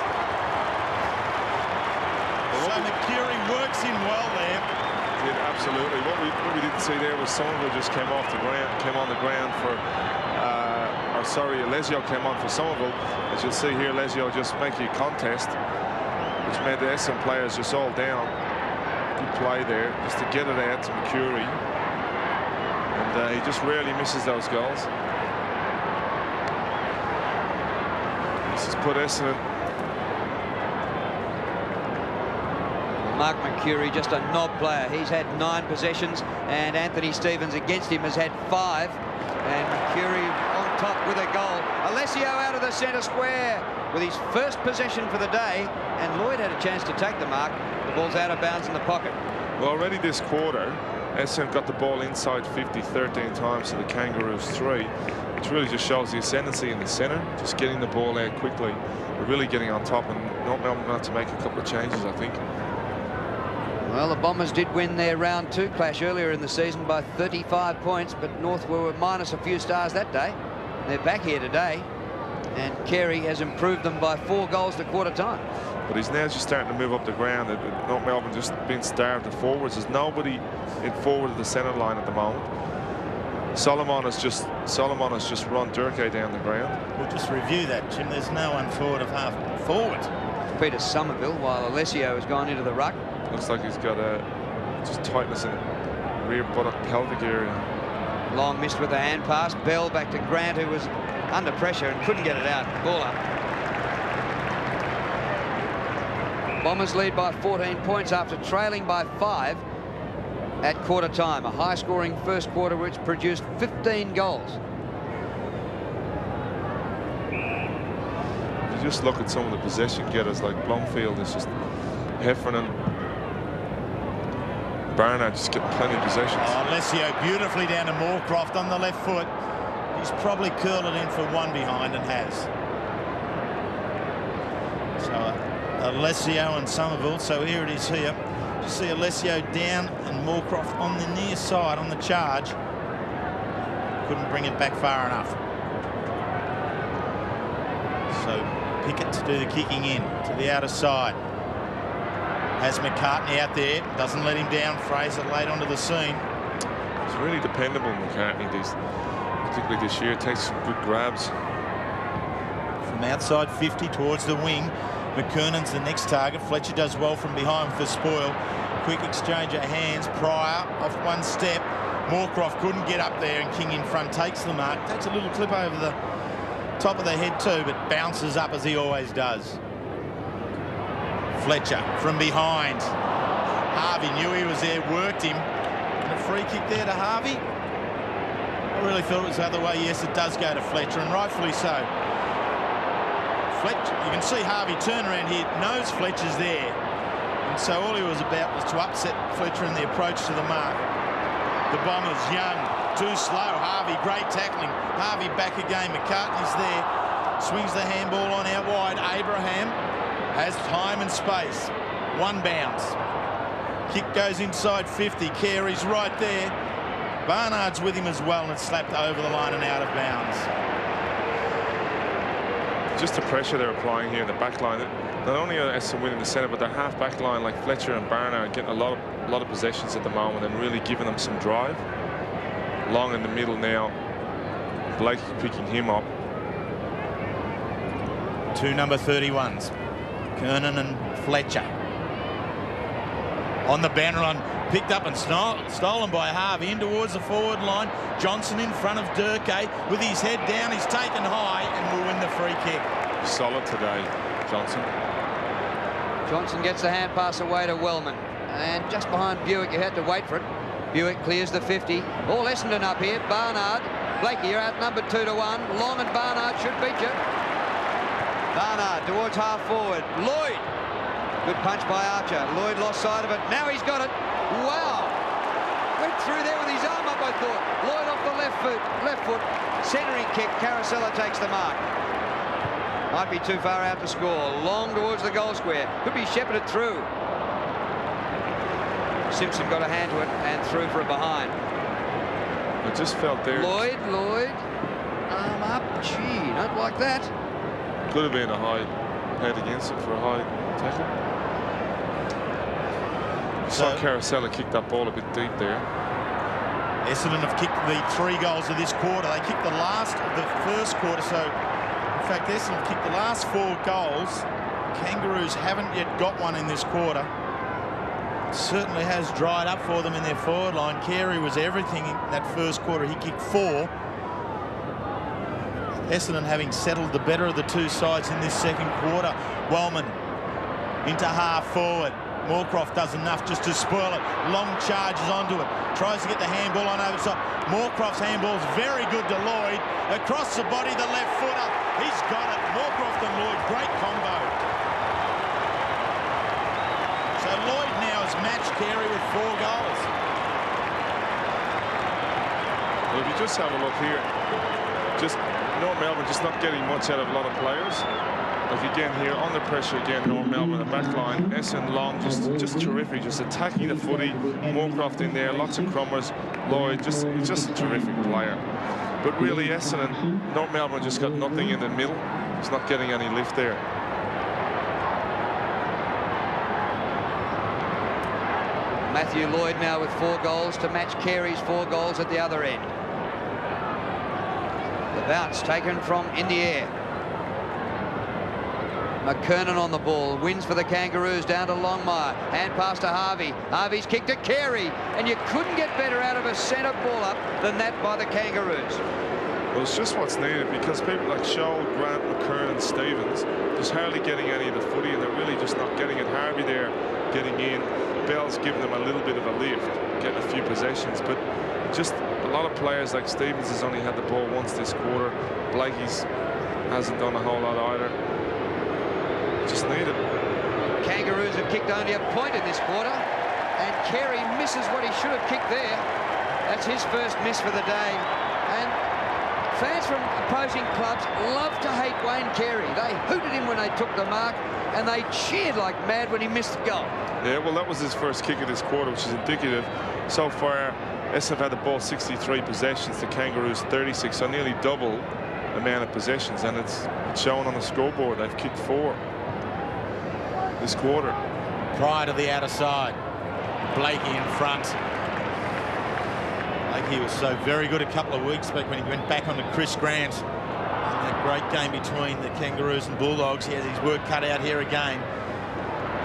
So Mercury works in well there. Yeah, absolutely. What we didn't see there was Somerville just came on the ground for, Lesio came on for Somerville. As you'll see here, Lesio just making a contest, which made the Essendon players just all down. Good play there, just to get it out to Mercury. And he just rarely misses those goals. This has put Essendon. Mark Mercury, just a knob player. He's had 9 possessions, and Anthony Stevens against him has had 5. And Mercury on top with a goal. Alessio out of the centre square with his first possession for the day, and Lloyd had a chance to take the mark. The ball's out of bounds in the pocket. Well, already this quarter, Essendon got the ball inside 50 13 times to the Kangaroos 3, which really just shows the ascendancy in the centre, just getting the ball out quickly. We're really getting on top and not to make a couple of changes, I think. Well, the Bombers did win their round 2 clash earlier in the season by 35 points, but North were minus a few stars that day. They're back here today, and Carey has improved them by 4 goals to quarter time. But he's now just starting to move up the ground. North Melbourne just been starved at forwards. There's nobody in forward of the centre line at the moment. Solomon has just run Durkee down the ground. We'll just review that, Jim. There's no one forward of half forward. Peter Somerville, while Alessio has gone into the ruck. Looks like he's got just tightness in the rear buttock pelvic area. Long missed with the hand pass. Bell back to Grant, who was under pressure and couldn't get it out. Ball up. Bombers lead by 14 points after trailing by 5 at quarter time. A high-scoring first quarter which produced 15 goals. If you just look at some of the possession getters like Blomfield, it's just Heffernan, Barnard just getting plenty of possessions. Oh, Alessio beautifully down to Moorcroft on the left foot. He's probably curled it in for 1 behind and has. So Alessio and Somerville. So here it is here. You see Alessio down and Moorcroft on the near side on the charge. Couldn't bring it back far enough. So Pickett to do the kicking in to the outer side. Has McCartney out there, doesn't let him down. Fraser late onto the scene. He's really dependable, McCartney, particularly this year. Takes some good grabs. From outside 50 towards the wing. McKernan's the next target. Fletcher does well from behind for spoil. Quick exchange of hands. Pryor off 1 step. Moorcroft couldn't get up there, and King in front takes the mark. Takes a little clip over the top of the head too, but bounces up as he always does. Fletcher from behind. Harvey knew he was there, worked him. And a free kick there to Harvey. I really thought it was the other way. Yes, it does go to Fletcher, and rightfully so. Fletcher, you can see Harvey turn around here, knows Fletcher's there. And so all he was about was to upset Fletcher in the approach to the mark. The Bombers, Young, too slow. Harvey, great tackling. Harvey back again. McCartney's there. Swings the handball on out wide. Abraham has time and space. 1 bounce. Kick goes inside 50. Carey's right there. Barnard's with him as well, and it's slapped over the line and out of bounds. Just the pressure they're applying here in the back line. Not only are Essendon winning the centre, but their half back line like Fletcher and Barnard getting a lot of possessions at the moment and really giving them some drive. Long in the middle now. Blake picking him up. Two number 31s, Kernan and Fletcher. On the banner run, picked up and stolen by Harvey in towards the forward line. Johnson in front of Durkee with his head down. He's taken high and will win the free kick. Solid today, Johnson. Johnson gets the hand pass away to Wellman. And just behind Buick, you had to wait for it. Buick clears the 50. All Essendon up here. Barnard. Blakey, you're outnumbered 2-1. Long and Barnard should beat you. Barnard towards half forward. Lloyd. Good punch by Archer. Lloyd lost sight of it. Now he's got it. Wow. Went through there with his arm up, I thought. Lloyd off the left foot. Centering kick. Carosella takes the mark. Might be too far out to score. Long towards the goal square. Could be shepherded through. Simpson got a hand to it and through for a behind. I just felt there. Lloyd. Arm up. Gee, don't like that. Could have been a high head against it for a high tackle. So Carosella kicked that ball a bit deep there. Essendon have kicked the 3 goals of this quarter. They kicked the last of the first quarter. So, in fact, Essendon have kicked the last 4 goals. Kangaroos haven't yet got one in this quarter. Certainly has dried up for them in their forward line. Carey was everything in that first quarter. He kicked 4. Essendon having settled the better of the 2 sides in this second quarter. Wellman into half forward. Moorcroft does enough just to spoil it. Long charges onto it. Tries to get the handball on over the top. Moorcroft's handball's very good to Lloyd. Across the body, the left footer. He's got it. Moorcroft and Lloyd, great combo. So Lloyd now has matched Carey with 4 goals. Well, if you just have a look here, just North Melbourne just not getting much out of a lot of players. Like again here, under pressure again, North Melbourne, the back line. Essendon Long just terrific, just attacking the footy. Moorcroft in there, lots of crummers. Lloyd, he's just a terrific player. But really, Essendon, North Melbourne just got nothing in the middle. He's not getting any lift there. Matthew Lloyd now with 4 goals to match Carey's 4 goals at the other end. The bounce taken from in the air. McKernan on the ball, wins for the Kangaroos down to Longmire. Hand pass to Harvey. Harvey's kick to Carey, and you couldn't get better out of a centre ball up than that by the Kangaroos. Well, it's just what's needed because people like Scholl, Grant, McKernan, Stevens just hardly getting any of the footy, and they're really just not getting it. Harvey there getting in. Bell's giving them a little bit of a lift, getting a few possessions, but just a lot of players like Stevens has only had the ball once this quarter. Blakey's hasn't done a whole lot either. Just need it. Kangaroos have kicked only a point in this quarter, and Carey misses what he should have kicked there. That's his first miss for the day. And fans from opposing clubs love to hate Wayne Carey. They hooted him when they took the mark, and they cheered like mad when he missed the goal. Yeah, well, that was his first kick of this quarter, which is indicative. So far, SF had the ball 63 possessions, the Kangaroos 36, so nearly double the amount of possessions, and it's shown on the scoreboard. They've kicked 4 this quarter. Prior to the outer side, Blakey in front. Blakey was so very good a couple of weeks back when he went back onto Chris Grant in that great game between the Kangaroos and Bulldogs. He has his work cut out here again.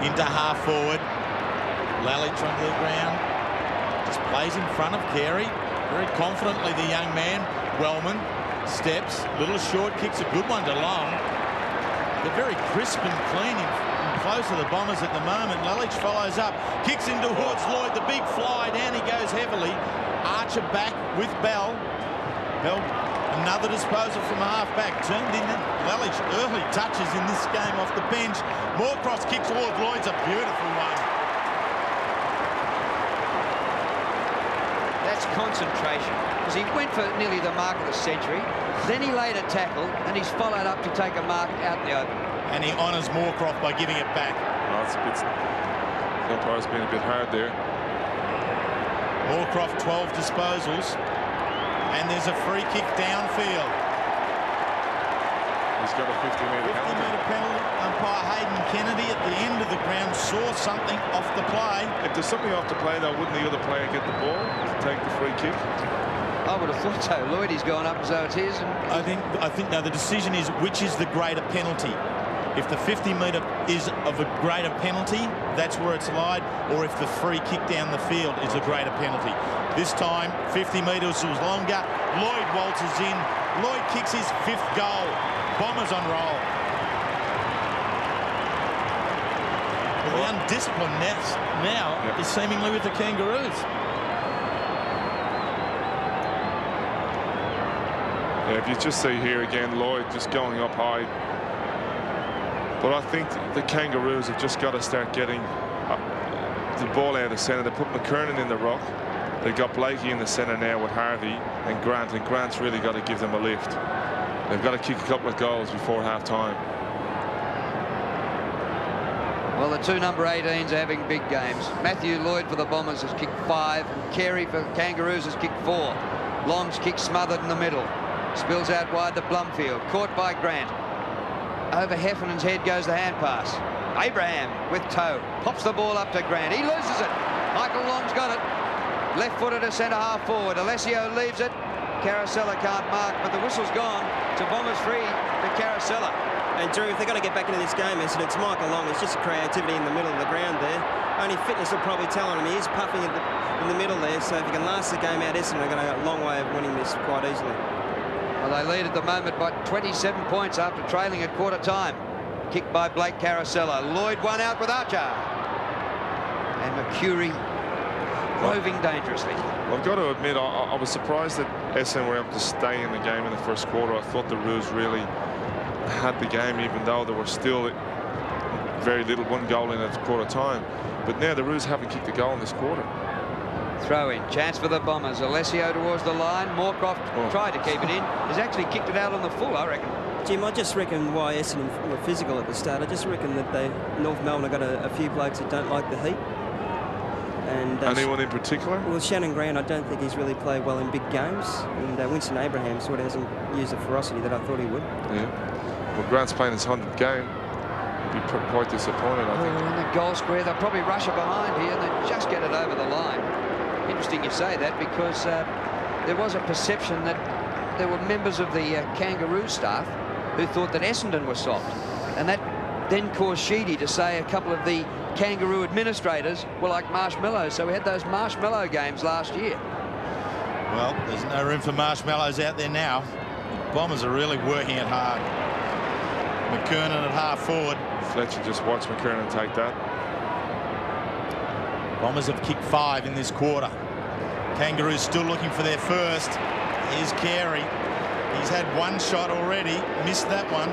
Into half forward. Lalich onto the ground. Just plays in front of Carey. Very confidently, the young man. Wellman steps. Little short kicks, a good one to Long. They're very crisp and clean in close to the Bombers at the moment. Lalich follows up. Kicks in towards Lloyd. The big fly down. He goes heavily. Archer back with Bell. Bell, another disposal from half-back. Turned in. Lalich early touches in this game off the bench. Moorcross kicks towards Lloyd's a beautiful one. That's concentration, because he went for nearly the mark of the century. Then he laid a tackle, and he's followed up to take a mark out in the open. And he honours Moorcroft by giving it back. Oh, it's a bit. The umpire's been a bit hard there. Moorcroft 12 disposals, and there's a free kick downfield. He's got a 50-metre penalty. 50-metre penalty. Umpire Hayden Kennedy at the end of the ground saw something off the play. If there's something off the play, though, wouldn't the other player get the ball to take the free kick? I would have thought so. Lloydie's gone up as though it's his. And I think now the decision is which is the greater penalty. If the 50-metre is of a greater penalty, that's where it's lied, or if the free kick down the field is a greater penalty. This time, 50 metres was longer. Lloyd waltzes in. Lloyd kicks his 5th goal. Bombers on roll. Well, the undisciplined now is seemingly with the Kangaroos. Yeah, if you just see here again, Lloyd just going up high. But I think the Kangaroos have just got to start getting the ball out of centre. They put McKernan in the rock. They've got Blakey in the centre now with Harvey and Grant's really got to give them a lift. They've got to kick a couple of goals before half-time. Well, the two number 18s are having big games. Matthew Lloyd for the Bombers has kicked 5, and Carey for the Kangaroos has kicked 4. Long's kick smothered in the middle. Spills out wide to Blumfield. Caught by Grant. Over Heffernan's head goes the hand pass. Abraham with toe. Pops the ball up to Grant. He loses it. Michael Long's got it. Left-footed to centre-half forward. Alessio leaves it. Carosella can't mark, but the whistle's gone. So Bombers free to Carosella. And Drew, if they're going to get back into this game, it's Michael Long. It's just a creativity in the middle of the ground there. Only fitness will probably tell on him. He is puffing in the middle there. So if he can last the game out, Essendon are going to have a long way of winning this quite easily. Well, they lead at the moment by 27 points after trailing at quarter time. Kicked by Blake Carosella. Lloyd one out with Archer. And Mercury roving dangerously. I've got to admit, I was surprised that Essendon were able to stay in the game in the first quarter. I thought the Roos really had the game, even though there was still very little, 1 goal in at quarter time. But now the Roos haven't kicked a goal in this quarter. Throw in. Chance for the Bombers. Alessio towards the line. Moorcroft tried to keep it in. He's actually kicked it out on the full, I reckon. Jim, I just reckon why Essendon were physical at the start. I just reckon that North Melbourne have got a few blokes that don't like the heat. And anyone in particular? Well, Shannon Grant, I don't think he's really played well in big games. And Winston Abraham sort of hasn't used the ferocity that I thought he would. Yeah. Well, Grant's playing his 100th game. He'd be quite disappointed, I think. In the goal square, they'll probably rush it behind here and they just get it over the line. Interesting you say that, because there was a perception that there were members of the Kangaroo staff who thought that Essendon were soft, and that then caused Sheedy to say a couple of the Kangaroo administrators were like marshmallows. So we had those marshmallow games last year. Well, there's no room for marshmallows out there now. The Bombers are really working it hard. McKernan at half forward. Fletcher just watched McKernan take that. Bombers have kicked 5 in this quarter. Kangaroos still looking for their first. Here's Carey. He's had 1 shot already, missed that one.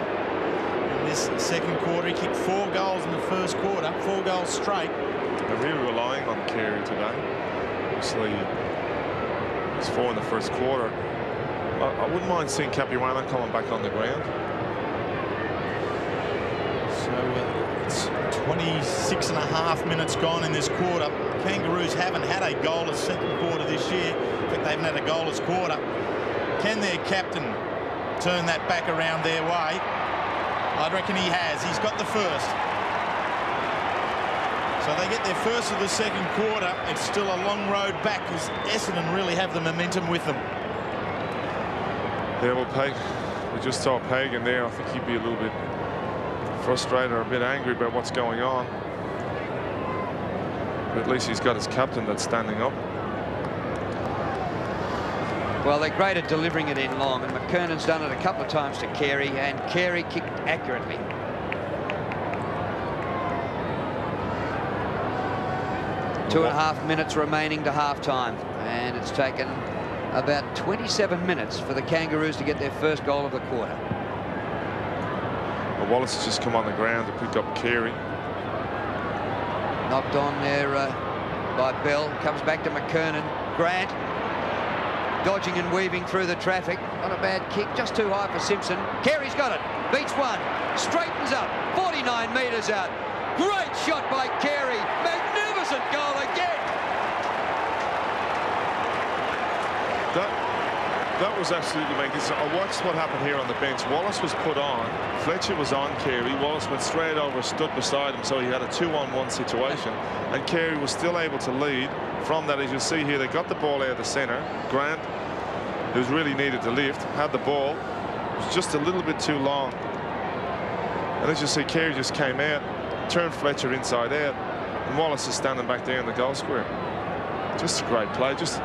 In this second quarter, he kicked 4 goals in the first quarter, 4 goals straight. They're really relying on Carey today. Obviously, it's 4 in the first quarter. I wouldn't mind seeing Capuano coming back on the ground. So it's 26.5 minutes gone in this quarter. Kangaroos haven't had a goalless second quarter this year. In fact, they haven't had a goalless quarter. Can their captain turn that back around their way? I reckon he has. He's got the first. So they get their first of the second quarter. It's still a long road back because Essendon really have the momentum with them. Yeah, well, Peg, we just saw Pagan there. I think he'd be a little bit frustrated or a bit angry about what's going on. But at least he's got his captain that's standing up. Well, they're great at delivering it in long, and McKernan's done it a couple of times to Carey, and Carey kicked accurately. Two and a half minutes remaining to half-time, and it's taken about 27 minutes for the Kangaroos to get their first goal of the quarter. Well, Wallace has just come on the ground to pick up Carey. Knocked on there by Bell. Comes back to McKernan. Grant dodging and weaving through the traffic. Not a bad kick, just too high for Simpson. Carey's got it. Beats one. Straightens up. 49 metres out. Great shot by Carey. Magnificent goal again. That was absolutely magnificent. I watched what happened here on the bench. Wallace was put on. Fletcher was on Carey. Wallace went straight over, stood beside him, so he had a 2-on-1 situation. And Carey was still able to lead from that. As you see here, they got the ball out of the centre. Grant, who's really needed to lift, had the ball. It was just a little bit too long. And as you see, Carey just came out, turned Fletcher inside out, and Wallace is standing back there in the goal square. Just a great play, just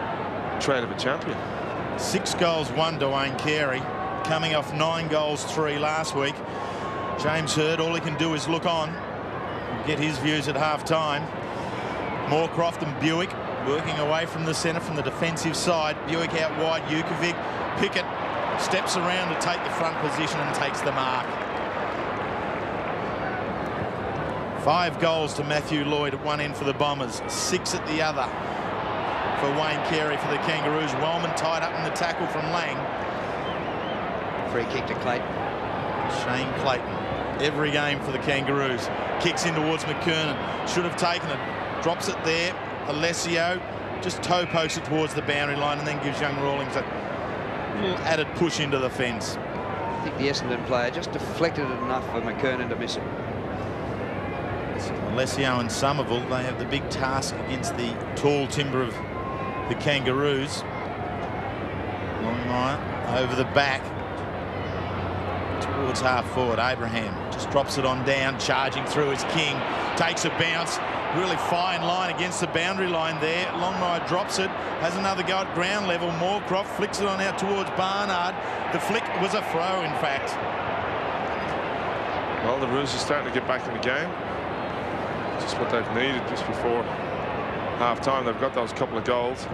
trade of a champion. 6 goals, 1 to Wayne Carey, coming off 9 goals, 3 last week. James Hurd, all he can do is look on and get his views at half-time. Moorcroft and Buick working away from the centre from the defensive side. Buick out wide, Jukovic. Pickett steps around to take the front position and takes the mark. 5 goals to Matthew Lloyd at one end for the Bombers, 6 at the other for Wayne Carey for the Kangaroos. Wellman tied up in the tackle from Lang. Free kick to Clayton. Shane Clayton, every game for the Kangaroos. Kicks in towards McKernan. Should have taken it. Drops it there. Alessio just toe pokes it towards the boundary line and then gives young Rawlings a little added push into the fence. I think the Essendon player just deflected it enough for McKernan to miss it. Alessio and Somerville, they have the big task against the tall timber of the Kangaroos. Longmire over the back towards half forward. Abraham just drops it on down, charging through as King takes a bounce. Really fine line against the boundary line there. Longmire drops it, has another go at ground level. Moorcroft flicks it on out towards Barnard. The flick was a throw, in fact. Well, the Roos are starting to get back in the game. Just what they've needed just before half-time. They've got those couple of goals.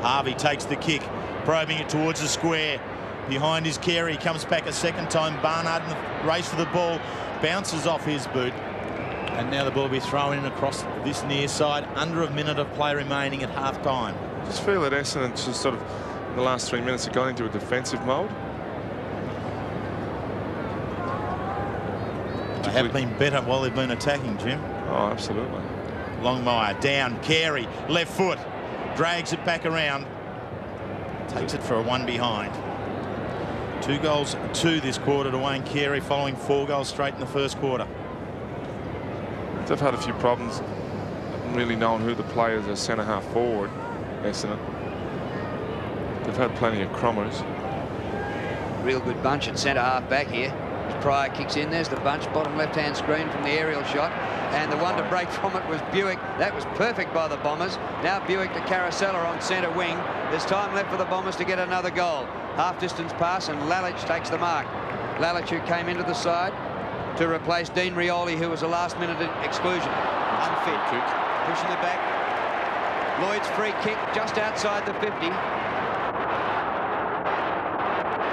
Harvey takes the kick, probing it towards the square. Behind his Carey, comes back a second time. Barnard in the race for the ball, bounces off his boot. And now the ball will be thrown in across this near side. Under a minute of play remaining at half-time. I just feel that Essendon just sort of, in the last 3 minutes, have gone into a defensive mode. They have been better while they've been attacking, Jim. Oh, absolutely. Longmire down, Carey, left foot, drags it back around, takes it for a 1 behind. 2 goals, 2 this quarter to Wayne Carey, following 4 goals straight in the first quarter. They've had a few problems, haven't really known who the players are centre half forward, Essendon. They've had plenty of crummers. Real good bunch at centre half back here. As Pryor kicks in, there's the bunch, bottom left-hand screen from the aerial shot. And the one to break from it was Buick. That was perfect by the Bombers. Now Buick to Caracella on centre wing. There's time left for the Bombers to get another goal. Half-distance pass and Lalich takes the mark. Lalich, who came into the side to replace Dean Rioli, who was a last-minute exclusion. Unfit. Pushing it back. Lloyd's free kick just outside the 50.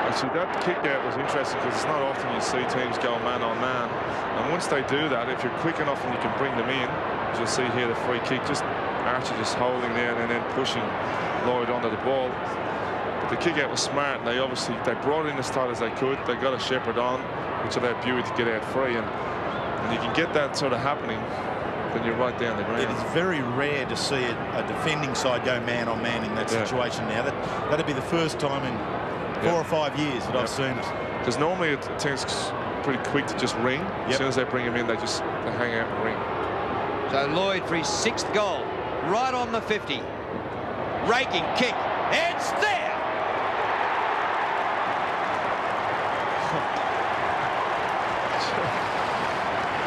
Actually, that kick out was interesting because it's not often you see teams go man on man. And once they do that, if you're quick enough and you can bring them in, as you'll see here, the free kick, just Archer just holding there and then pushing Lloyd onto the ball. But the kick out was smart, and they brought it in as tight as they could. They got a shepherd on, which allowed Buick to get out free. And you can get that sort of happening, then you're right down the ground. It is very rare to see a defending side go man on man in that situation now. That'd be the first time in 4 or 5 years that I've seen it. Because normally it tends pretty quick to just ring. As soon as they bring him in, they hang out and ring. So Lloyd for his 6th goal, right on the 50. Raking kick. It's there!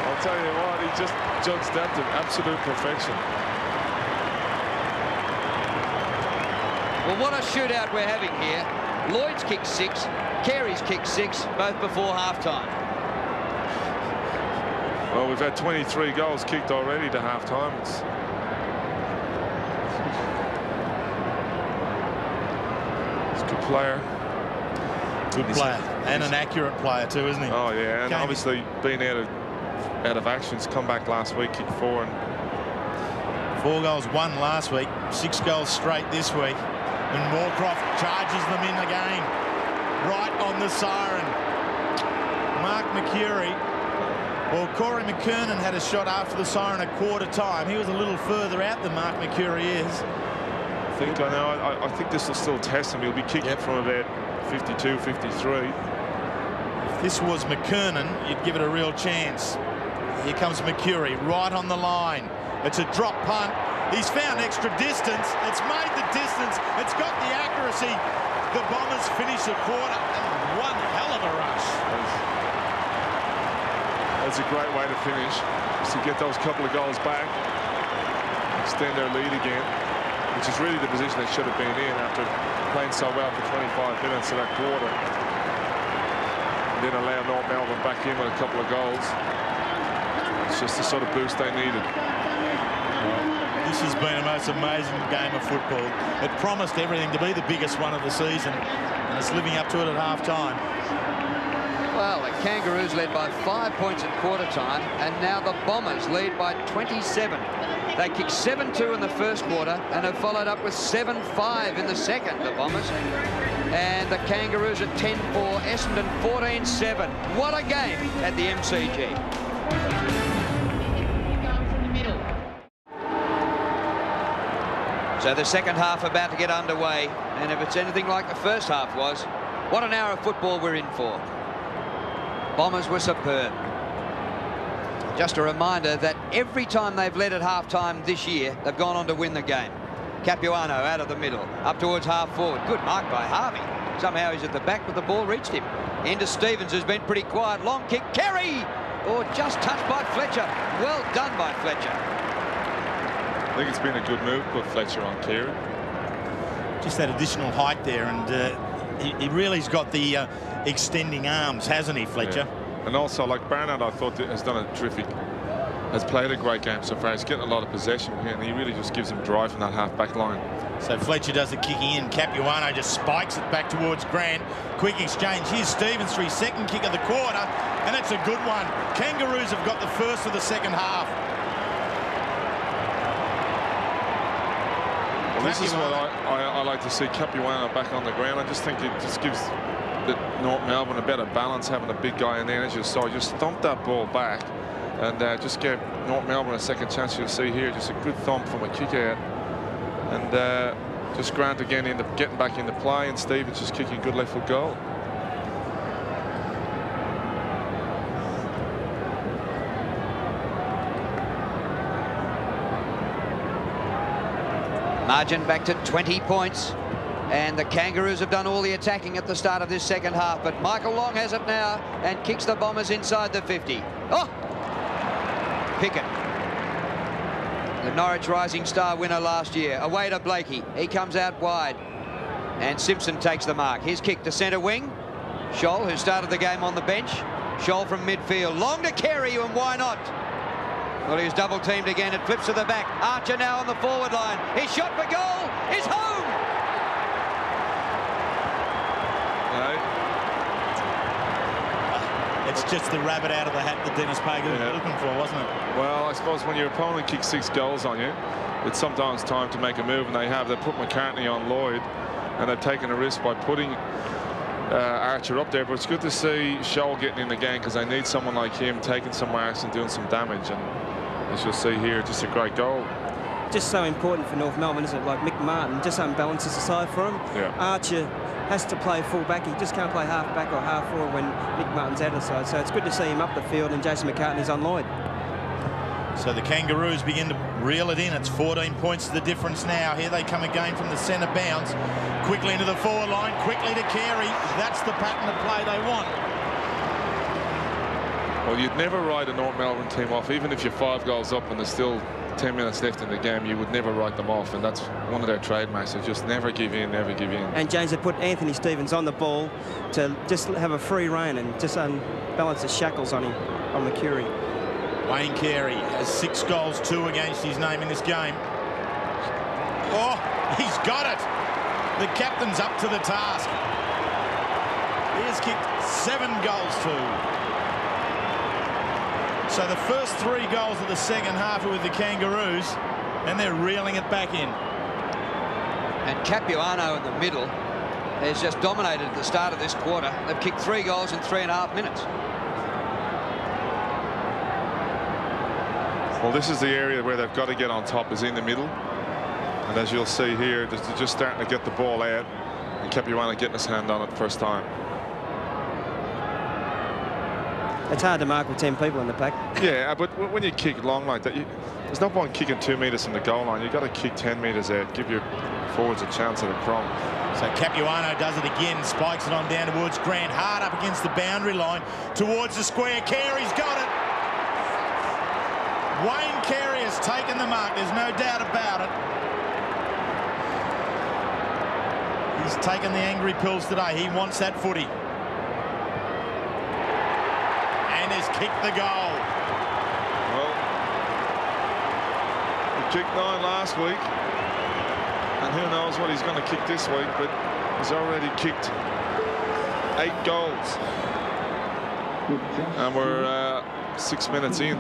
I'll tell you what, he just judged that to absolute perfection. Well, what a shootout we're having here. Lloyd's kicked 6, Carey's kicked 6, both before half-time. Well, we've had 23 goals kicked already to half-time. It's a good player. Good player. And an accurate player too, isn't he? Oh, yeah. And obviously being out of action. He's come back last week, kicked 4. And 4 goals, 1 last week. 6 goals straight this week. And Moorcroft charges them in again. Right on the siren. Mark McCurry. Well, Corey McKernan had a shot after the siren at quarter time. He was a little further out than Mark McCurry is. I think this will still test him. He'll be kicking from about 52, 53. If this was McKernan, you'd give it a real chance. Here comes McCurry, right on the line. It's a drop punt. He's found extra distance. It's made the distance. It's got the accuracy. The Bombers finish the quarter. And one hell of a rush. That's a great way to finish, is to get those couple of goals back, extend their lead again, which is really the position they should have been in after playing so well for 25 minutes of that quarter. And then allow North Melbourne back in with a couple of goals. It's just the sort of boost they needed. This has been a most amazing game of football. It promised everything to be the biggest one of the season, and it's living up to it at half-time. Well, the Kangaroos led by 5 points at quarter time, and now the Bombers lead by 27. They kicked 7-2 in the first quarter and have followed up with 7-5 in the second, the Bombers. And the Kangaroos at 10-4, Essendon 14-7. What a game at the MCG. So the second half about to get underway, and if it's anything like the first half was, what an hour of football we're in for. Bombers were superb. Just a reminder that every time they've led at half-time this year, they've gone on to win the game. Capuano out of the middle, up towards half-forward. Good mark by Harvey. Somehow he's at the back, but the ball reached him. Into Stevens, who's been pretty quiet. Long kick, Carey! Oh, just touched by Fletcher. Well done by Fletcher. I think it's been a good move to put Fletcher on Carey. Just that additional height there, and he really's got the extending arms, hasn't he, Fletcher? Yeah. And also, like Barnard, I thought has done a terrific, has played a great game so far. He's getting a lot of possession here, and he really just gives him drive from that half-back line. So Fletcher does the kicking in. Capuano just spikes it back towards Grant. Quick exchange. Here's Stevens for his second kick of the quarter, and that's a good one. Kangaroos have got the first of the second half. Well, this is what I like to see, Capuano back on the ground. I just think it just gives the North Melbourne a better balance, having a big guy in there. As you saw, just thumped that ball back and just gave North Melbourne a second chance. You'll see here just a good thump from a kick out, and just Grant again getting back into play, and Stevens just kicking a good left foot goal. Margin back to 20 points, and the Kangaroos have done all the attacking at the start of this second half, but Michael Long has it now and kicks the Bombers inside the 50. Oh! Pickett, the Norwich Rising Star winner last year, away to Blakey. He comes out wide, and Simpson takes the mark. His kick to centre wing. Scholl, who started the game on the bench. Scholl from midfield, long to Carey, and why not? Well, he's double teamed again. It flips to the back. Archer now on the forward line. His shot for goal is home. No. It's just the rabbit out of the hat that Dennis Pagan was looking for, wasn't it? Well, I suppose when your opponent kicks 6 goals on you, it's sometimes time to make a move, and they have. They put McCartney on Lloyd, and they've taken a risk by putting Archer up there. But it's good to see Scholl getting in the game, because they need someone like him taking some marks and doing some damage. And as you'll see here, just a great goal. Just so important for North Melbourne, isn't it? Like Mick Martin just unbalances the side for him. Yeah. Archer has to play full back. He just can't play half back or half forward when Mick Martin's out of the side. So it's good to see him up the field, and Jason McCartney's on Lloyd. So the Kangaroos begin to reel it in. It's 14 points to the difference now. Here they come again from the centre bounce. Quickly into the forward line, quickly to Carey. That's the pattern of play they want. Well, you'd never write a North Melbourne team off, even if you're 5 goals up and there's still 10 minutes left in the game. You would never write them off, and that's one of their trademarks. So just never give in, never give in. And James, they put Anthony Stevens on the ball to just have a free rein and just unbalance the shackles on him, on Mercury. Wayne Carey has 6 goals, 2 against his name in this game. Oh, he's got it. The captain's up to the task. He has kicked 7 goals, 2. So the first 3 goals of the second half are with the Kangaroos, and they're reeling it back in. And Capuano in the middle has just dominated at the start of this quarter. They've kicked 3 goals in 3.5 minutes. Well, this is the area where they've got to get on top, is in the middle. And as you'll see here, they're just starting to get the ball out, and Capuano getting his hand on it first time. It's hard to mark with 10 people in the pack. Yeah, but when you kick long like that, there's no point kicking 2 metres from the goal line. You've got to kick 10 metres out, give your forwards a chance at a crumb. So Capuano does it again, spikes it on down towards Grant, hard up against the boundary line, towards the square. Carey's got it. Wayne Carey has taken the mark. There's no doubt about it. He's taken the angry pills today. He wants that footy. And has kicked the goal. Well, he kicked 9 last week. And who knows what he's going to kick this week, but he's already kicked 8 goals. And we're 6 minutes in.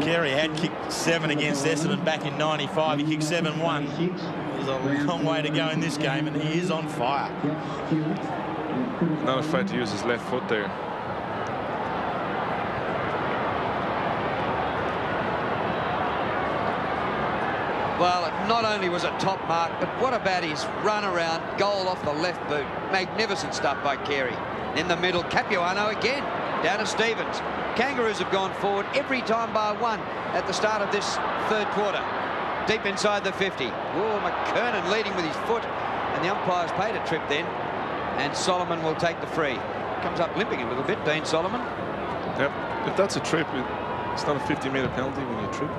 Carey had kicked 7 against Essendon back in '95. He kicked 7-1. There's a long way to go in this game, and he is on fire. Not afraid to use his left foot there. Well, not only was it top mark, but what about his run around, goal off the left boot. Magnificent stuff by Carey. In the middle, Capuano again, down to Stevens. Kangaroos have gone forward every time bar one at the start of this third quarter. Deep inside the 50. Oh, McKernan leading with his foot, and the umpires paid a trip then, and Solomon will take the free. Comes up limping a little bit, Dean Solomon. Yep. If that's a trip, it's not a 50-metre penalty when you trip.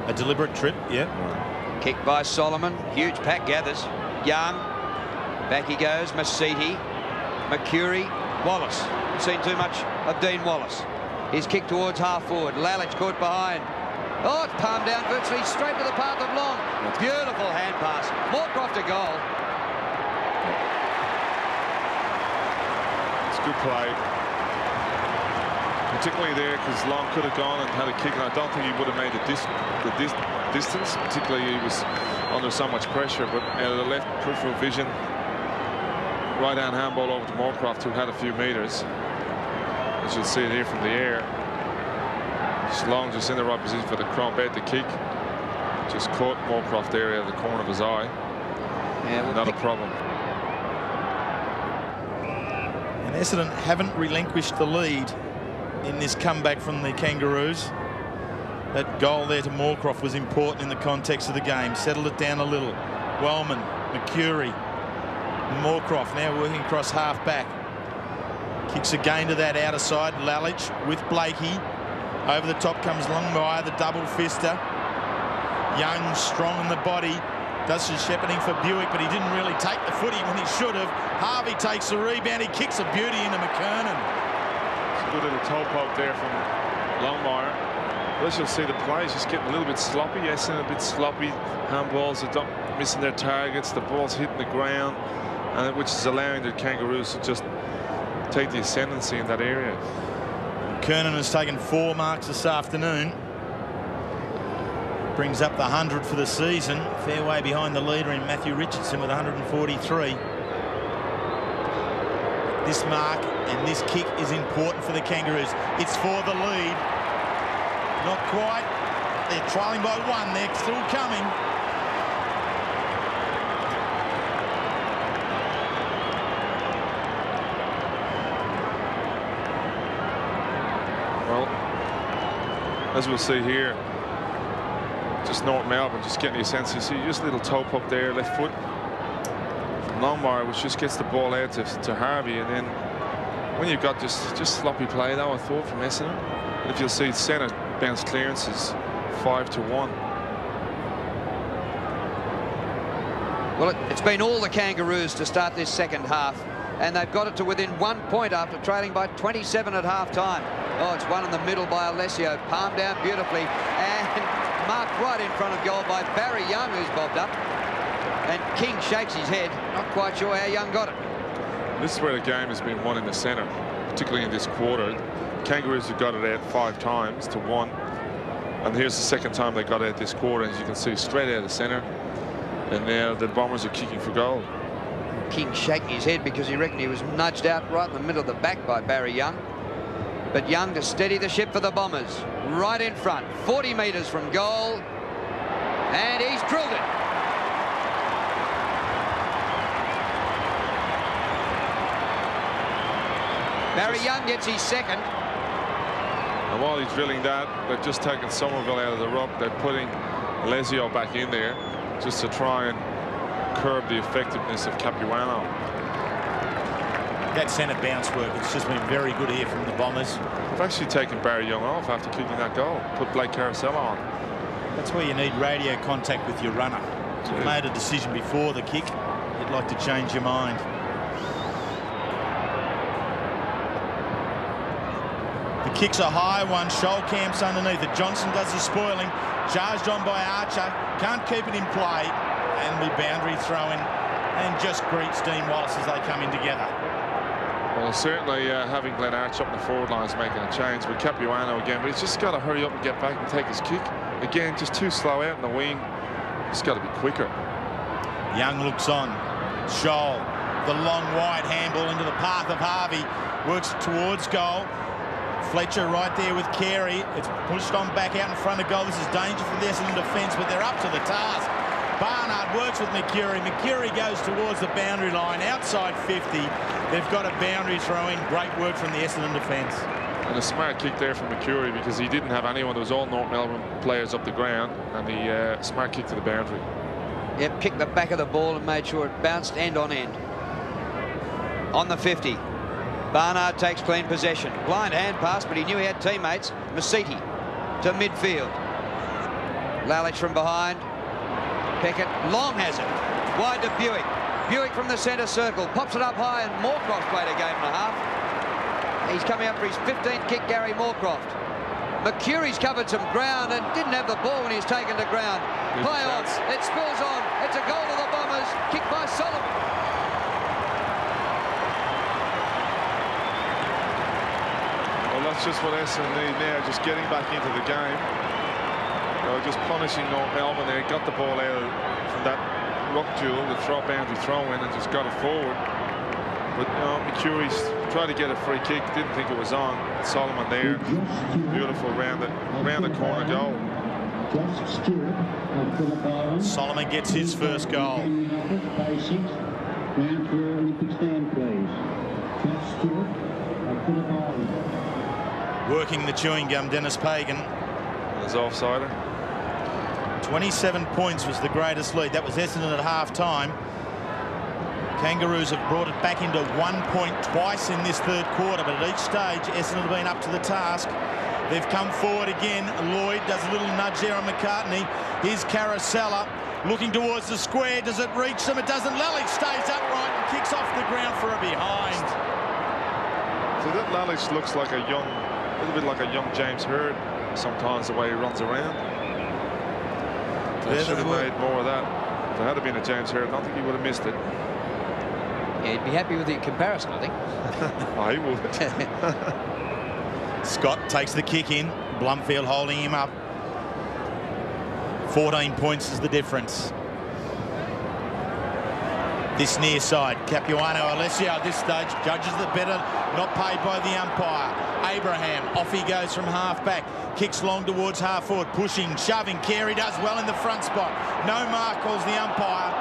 A deliberate trip, yeah. Kick by Solomon. Huge pack gathers. Young. Back he goes. Masiti. Mercury. Wallace. Seen too much of Dean Wallace. His kick towards half forward. Lalich caught behind. Oh, it's palmed down virtually straight to the path of Long. Beautiful hand pass. Moorcroft a goal. It's good play. Particularly there, because Long could have gone and had a kick, and I don't think he would have made the distance. Particularly, he was under so much pressure. But out of the left peripheral vision, right-hand handball over to Moorcroft, who had a few metres. As you'll see it here from the air. Just Long just in the right position for the crump head to kick. Just caught Moorcroft there out of the corner of his eye. Yeah, well, not a problem. And Essendon haven't relinquished the lead in this comeback from the Kangaroos. That goal there to Moorcroft was important in the context of the game. Settled it down a little. Wellman, Mercury, Moorcroft now working across half back. Kicks again to that outer side. Lalich with Blakey. Over the top comes Longmire, the double fister. Young, strong in the body. Does some shepherding for Buick, but he didn't really take the footy when he should have. Harvey takes the rebound. He kicks a beauty into McKernan. Good little toe poke there from Longmire. But as you'll see, the play's just getting a little bit sloppy. Essendon a bit sloppy. Handballs are missing their targets. The ball's hitting the ground, and which is allowing the Kangaroos to just take the ascendancy in that area. Kernan has taken 4 marks this afternoon. Brings up the 100 for the season. Fair way behind the leader in Matthew Richardson with 143. This mark and this kick is important for the Kangaroos. It's for the lead. Not quite. They're trailing by 1. They're still coming. Well, as we'll see here, just North Melbourne just getting the sense. You see just a little toe poke there, left foot from Longmire, which just gets the ball out to Harvey. And then when you've got just sloppy play, though, I thought, from Essendon. And if you'll see, centre bounce clearances 5-1. Well, it's been all the Kangaroos to start this second half, and they've got it to within 1 point after trailing by 27 at half-time. Oh, it's one in the middle by Alessio, palmed down beautifully, and marked right in front of goal by Barry Young, who's bobbed up. And King shakes his head, not quite sure how Young got it. This is where the game has been won in the centre, particularly in this quarter. Kangaroos have got it out 5 times to 1. And here's the second time they got out this quarter, as you can see, straight out of the centre. And now the Bombers are kicking for goal. King shaking his head because he reckoned he was nudged out right in the middle of the back by Barry Young. But Young to steady the ship for the Bombers. Right in front, 40 metres from goal. And he's drilled it. Barry Young gets his second. And while he's drilling that, they've just taken Somerville out of the ruck. They're putting Lesio back in there just to try and curb the effectiveness of Capuano. That centre bounce work, it's just been very good here from the Bombers. I've actually taken Barry Young off after kicking that goal. Put Blake Carousel on. That's where you need radio contact with your runner. If you've made a decision before the kick, you'd like to change your mind. The kick's a high one. Shoal camps underneath it. Johnson does the spoiling. Charged on by Archer. Can't keep it in play. And the boundary throw in. And just greets Dean Wallace as they come in together. Well, certainly having Glenn Arch up in the forward line is making a change with Capuano again, but he's just got to hurry up and get back and take his kick. Again, just too slow out in the wing. He's got to be quicker. Young looks on. Shoal, the long wide handball into the path of Harvey. Works towards goal. Fletcher right there with Carey. It's pushed on back out in front of goal. This is danger for the Essendon defence, but they're up to the task. Barnard works with McCurry. McCurry goes towards the boundary line, outside 50. They've got a boundary throw in. Great work from the Essendon defence. And a smart kick there from McCurry because he didn't have anyone. There was all North Melbourne players up the ground, and the smart kick to the boundary. Yep, kicked the back of the ball and made sure it bounced end on end. On the 50. Barnard takes clean possession. Blind hand pass, but he knew he had teammates. Masiti to midfield. Lalich from behind. Peckett, long has it. Wide to Buick. Buick from the centre circle. Pops it up high, and Moorcroft played a game and a half. He's coming up for his 15th kick, Gary Moorcroft. McCurry's covered some ground and didn't have the ball when he's taken to ground. Play on. It spills on. It's a goal to the Bombers. Kicked by Solomon. Well, that's just what Essendon need now, just getting back into the game. Just punishing North Melbourne there, got the ball out from that ruck duel, the boundary throw in, and just got it forward. But McCurry's tried to get a free kick, didn't think it was on. Solomon there, beautiful round the corner goal. Solomon gets his first goal. Working the chewing gum, Dennis Pagan. There's offsider. 27 points was the greatest lead. That was Essendon at half-time. Kangaroos have brought it back into 1 point twice in this third quarter, but at each stage, Essendon have been up to the task. They've come forward again. Lloyd does a little nudge there on McCartney. Here's Carosella looking towards the square. Does it reach them? It doesn't. Lalich stays upright and kicks off the ground for a behind. So that Lalich looks like a little bit like a young James Hurd sometimes, the way he runs around. They should have made more of that. If it had been a James Hurd, I don't think he would have missed it. Yeah, he'd be happy with the comparison, I think. Oh, he would. Scott takes the kick in. Blumfield holding him up. 14 points is the difference. This near side, Capuano Alessio at this stage judges the better, not paid by the umpire. Abraham, off he goes from half-back. Kicks long towards half-forward, pushing, shoving. Carey does well in the front spot. No mark, calls the umpire.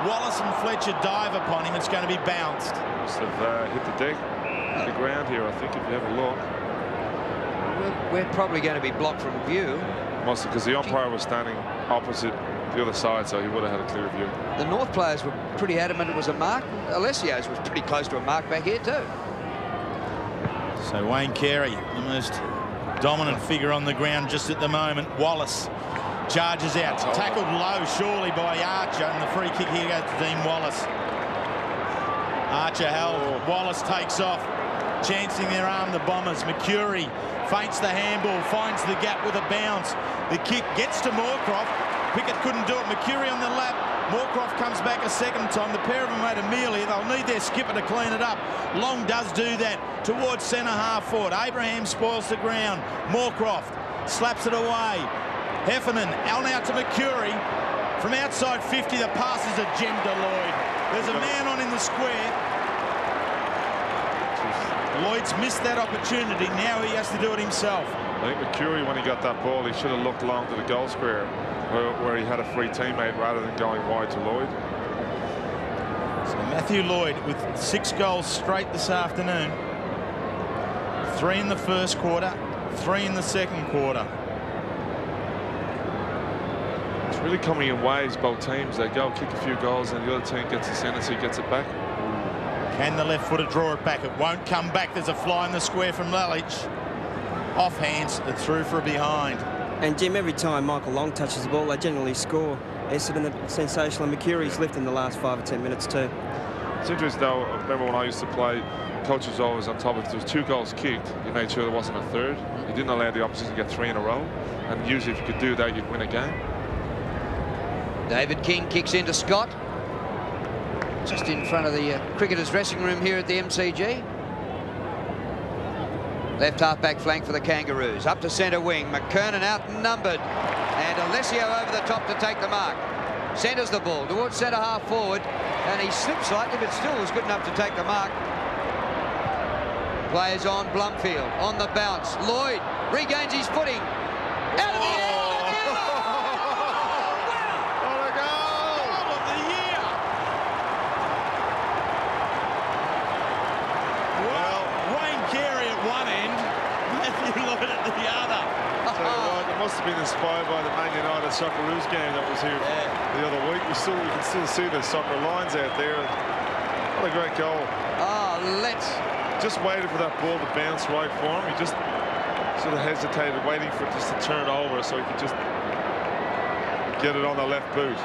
Wallace and Fletcher dive upon him. It's going to be bounced. Must have hit the deck, the ground here, I think, if you have a look. We're probably going to be blocked from view. Must have, because the umpire was standing opposite the other side, so he would have had a clear view. The North players were pretty adamant it was a mark. Alessio's was pretty close to a mark back here too. So Wayne Carey, the most dominant figure on the ground just at the moment. Wallace charges out, tackled low surely by Archer, and the free kick here goes to Dean Wallace. Archer held, Wallace takes off, chancing their arm, the Bombers. McCurry feints the handball, finds the gap with a bounce. The kick gets to Moorcroft. Pickett couldn't do it. McCurry on the lap. Moorcroft comes back a second time. The pair of them made a meal here. They'll need their skipper to clean it up. Long does do that towards centre half forward. Abraham spoils the ground. Moorcroft slaps it away. Heffernan out to McCurry. From outside 50, the pass is a gem to Lloyd. There's a man on in the square. Lloyd's missed that opportunity. Now he has to do it himself. I think McCurry, when he got that ball, he should have looked long to the goal square where he had a free teammate rather than going wide to Lloyd. So Matthew Lloyd with 6 goals straight this afternoon. 3 in the first quarter, 3 in the second quarter. It's really coming in waves, both teams. They go kick a few goals and the other team gets the ascendancy, gets it back. Can the left footer draw it back? It won't come back. There's a fly in the square from Lalich. Off hands, it's through for a behind. And Jim, every time Michael Long touches the ball, they generally score. Essendon, sensational. And Mercurie's left in the last 5 or 10 minutes too. It's interesting though, I remember when I used to play, coaches always on top of it. There was 2 goals kicked. You made sure there wasn't a third. You didn't allow the opposition to get 3 in a row. And usually if you could do that, you'd win a game. David King kicks into Scott. Just in front of the cricketers' dressing room here at the MCG. Left half-back flank for the Kangaroos. Up to centre wing. McKernan outnumbered. And Alessio over the top to take the mark. Centres the ball towards centre half forward. And he slipped slightly, but still was good enough to take the mark. Players on Blumfield. On the bounce. Lloyd regains his footing. Out of the air. It must have been inspired by the Man United Socceroos game that was here the other week. You can still see the soccer lines out there. What a great goal. Just waited for that ball to bounce right for him. He just sort of hesitated, waiting for it just to turn over so he could just get it on the left boot.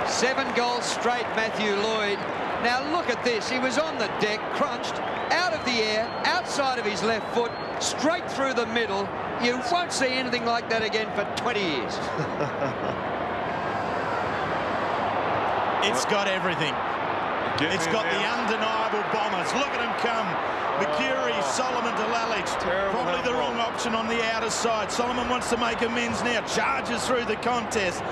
7 goals straight, Matthew Lloyd. Now look at this. He was on the deck, crunched, out of the air, outside of his left foot, straight through the middle. You won't see anything like that again for 20 years. It's got everything. It's got the undeniable Bombers. Look at them come. Mercury, Solomon to Lalich. Probably the wrong option on the outer side. Solomon wants to make amends now. Charges through the contest.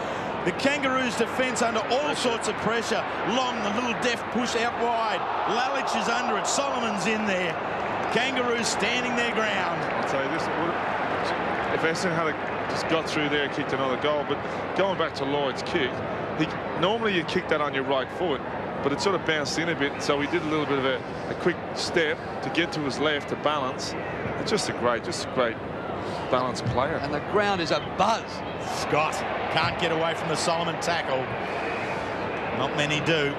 The Kangaroos' defence under all sorts of pressure. Long, the little deft push out wide. Lalich is under it. Solomon's in there. Kangaroos standing their ground. I'll tell you this, if Essendon had just got through there, kicked another goal, but going back to Lloyd's kick, normally you kick that on your right foot, but it sort of bounced in a bit, so he did a little bit of a quick step to get to his left to balance. It's just a great balanced player. And the ground is a buzz. Scott can't get away from the Solomon tackle. Not many do.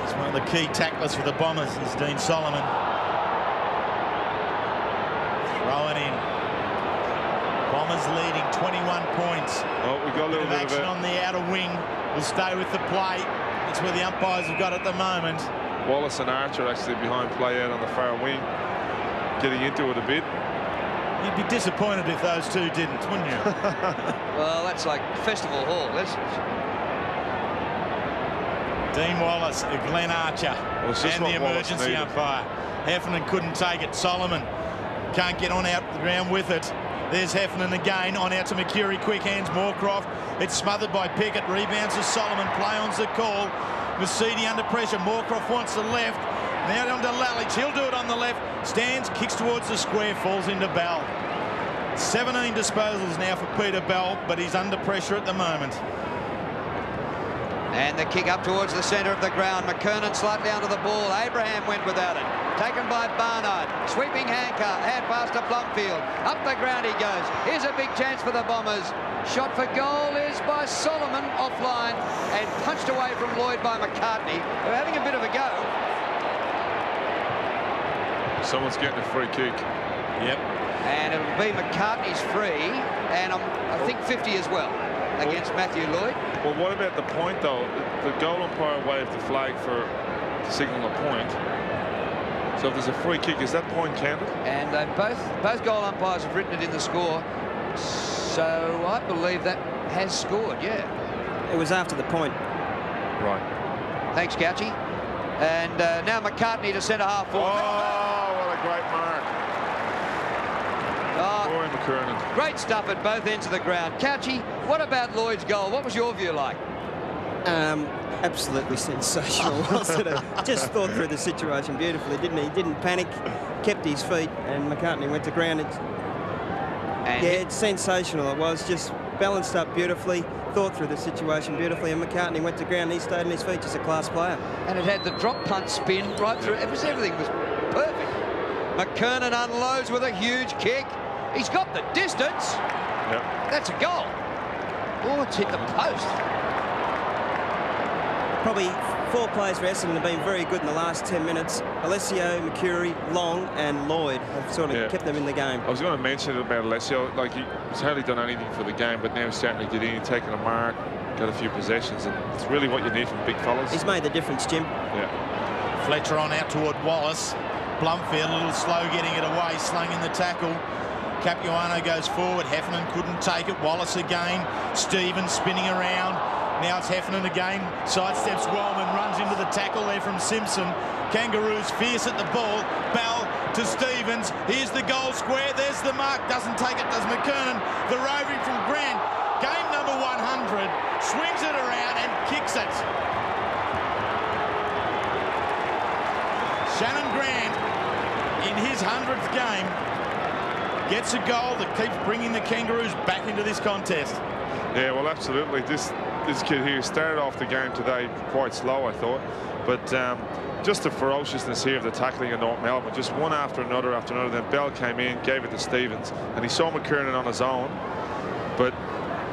He's one of the key tacklers for the Bombers, is Dean Solomon. Throw it in. Bombers leading 21 points. Oh, we got a little bit of action on the outer wing. Will stay with the play. That's where the umpires have got at the moment. Wallace and Archer actually behind play out on the far wing, getting into it a bit. You'd be disappointed if those two didn't, wouldn't you? Well, that's like Festival Hall, isn't it? Dean Wallace, Glenn Archer, and the emergency umpire. Heffernan couldn't take it. Solomon can't get on out the ground with it. There's Heffernan again, on out to Mercury, quick hands, Moorcroft. It's smothered by Pickett, rebounds to Solomon, play on's the call. Mercedes under pressure, Moorcroft wants the left. Now on to Lalich, he'll do it on the left. Stands, kicks towards the square, falls into Bell. 17 disposals now for Peter Bell, but he's under pressure at the moment. And the kick up towards the centre of the ground. McKernan slightly under the ball. Abraham went without it. Taken by Barnard. Sweeping hand pass to Blumfield. Up the ground he goes. Here's a big chance for the Bombers. Shot for goal is by Solomon, offline, and punched away from Lloyd by McCartney. They're having a bit of a go. Someone's getting a free kick. Yep. And it'll be McCartney's free, and I think 50 as well against Matthew Lloyd. Well, what about the point, though? The goal umpire waved the flag to signal a point. So if there's a free kick, is that point counted? And both goal umpires have written it in the score. So I believe that has scored, yeah. It was after the point. Right. Thanks, Gouchy. And now McCartney to centre half forward. Oh, what a great mark. Roy McKernan. Great stuff at both ends of the ground. Couchy, what about Lloyd's goal? What was your view like? Absolutely sensational, wasn't it? Just thought through the situation beautifully, didn't he? He didn't panic, kept his feet, and McCartney went to ground. It's sensational. It was just balanced up beautifully, thought through the situation beautifully, and McCartney went to ground. He stayed on his feet, just a class player. And it had the drop punt spin right through. Everything was perfect. McKernan unloads with a huge kick. He's got the distance. Yep. That's a goal. Oh, it's hit the post. probably 4 players for Essendon have been very good in the last 10 minutes. Alessio, McCurry, Long and Lloyd have sort of kept them in the game. I was going to mention about Alessio. Like, he's hardly done anything for the game, but now he's starting to get in, taking a mark, got a few possessions, and it's really what you need from big fellas. He's made the difference, Jim. Yeah. Fletcher on out toward Wallace. Blumfield a little slow getting it away, slung in the tackle. Capuano goes forward. Heffernan couldn't take it. Wallace again. Stevens spinning around. Now it's Heffernan again. Sidesteps Wellman, runs into the tackle there from Simpson. Kangaroos fierce at the ball. Bell to Stevens. Here's the goal square. There's the mark. Doesn't take it, does McKernan. The roving from Grant. Game number 100. Swings it around and kicks it. Shannon Grant, in his 100th game, gets a goal that keeps bringing the Kangaroos back into this contest. Yeah, well, absolutely. This kid here started off the game today quite slow, I thought, but just the ferociousness here of the tackling in North Melbourne, just one after another after another. Then Bell came in, gave it to Stevens, and he saw McKernan on his own, but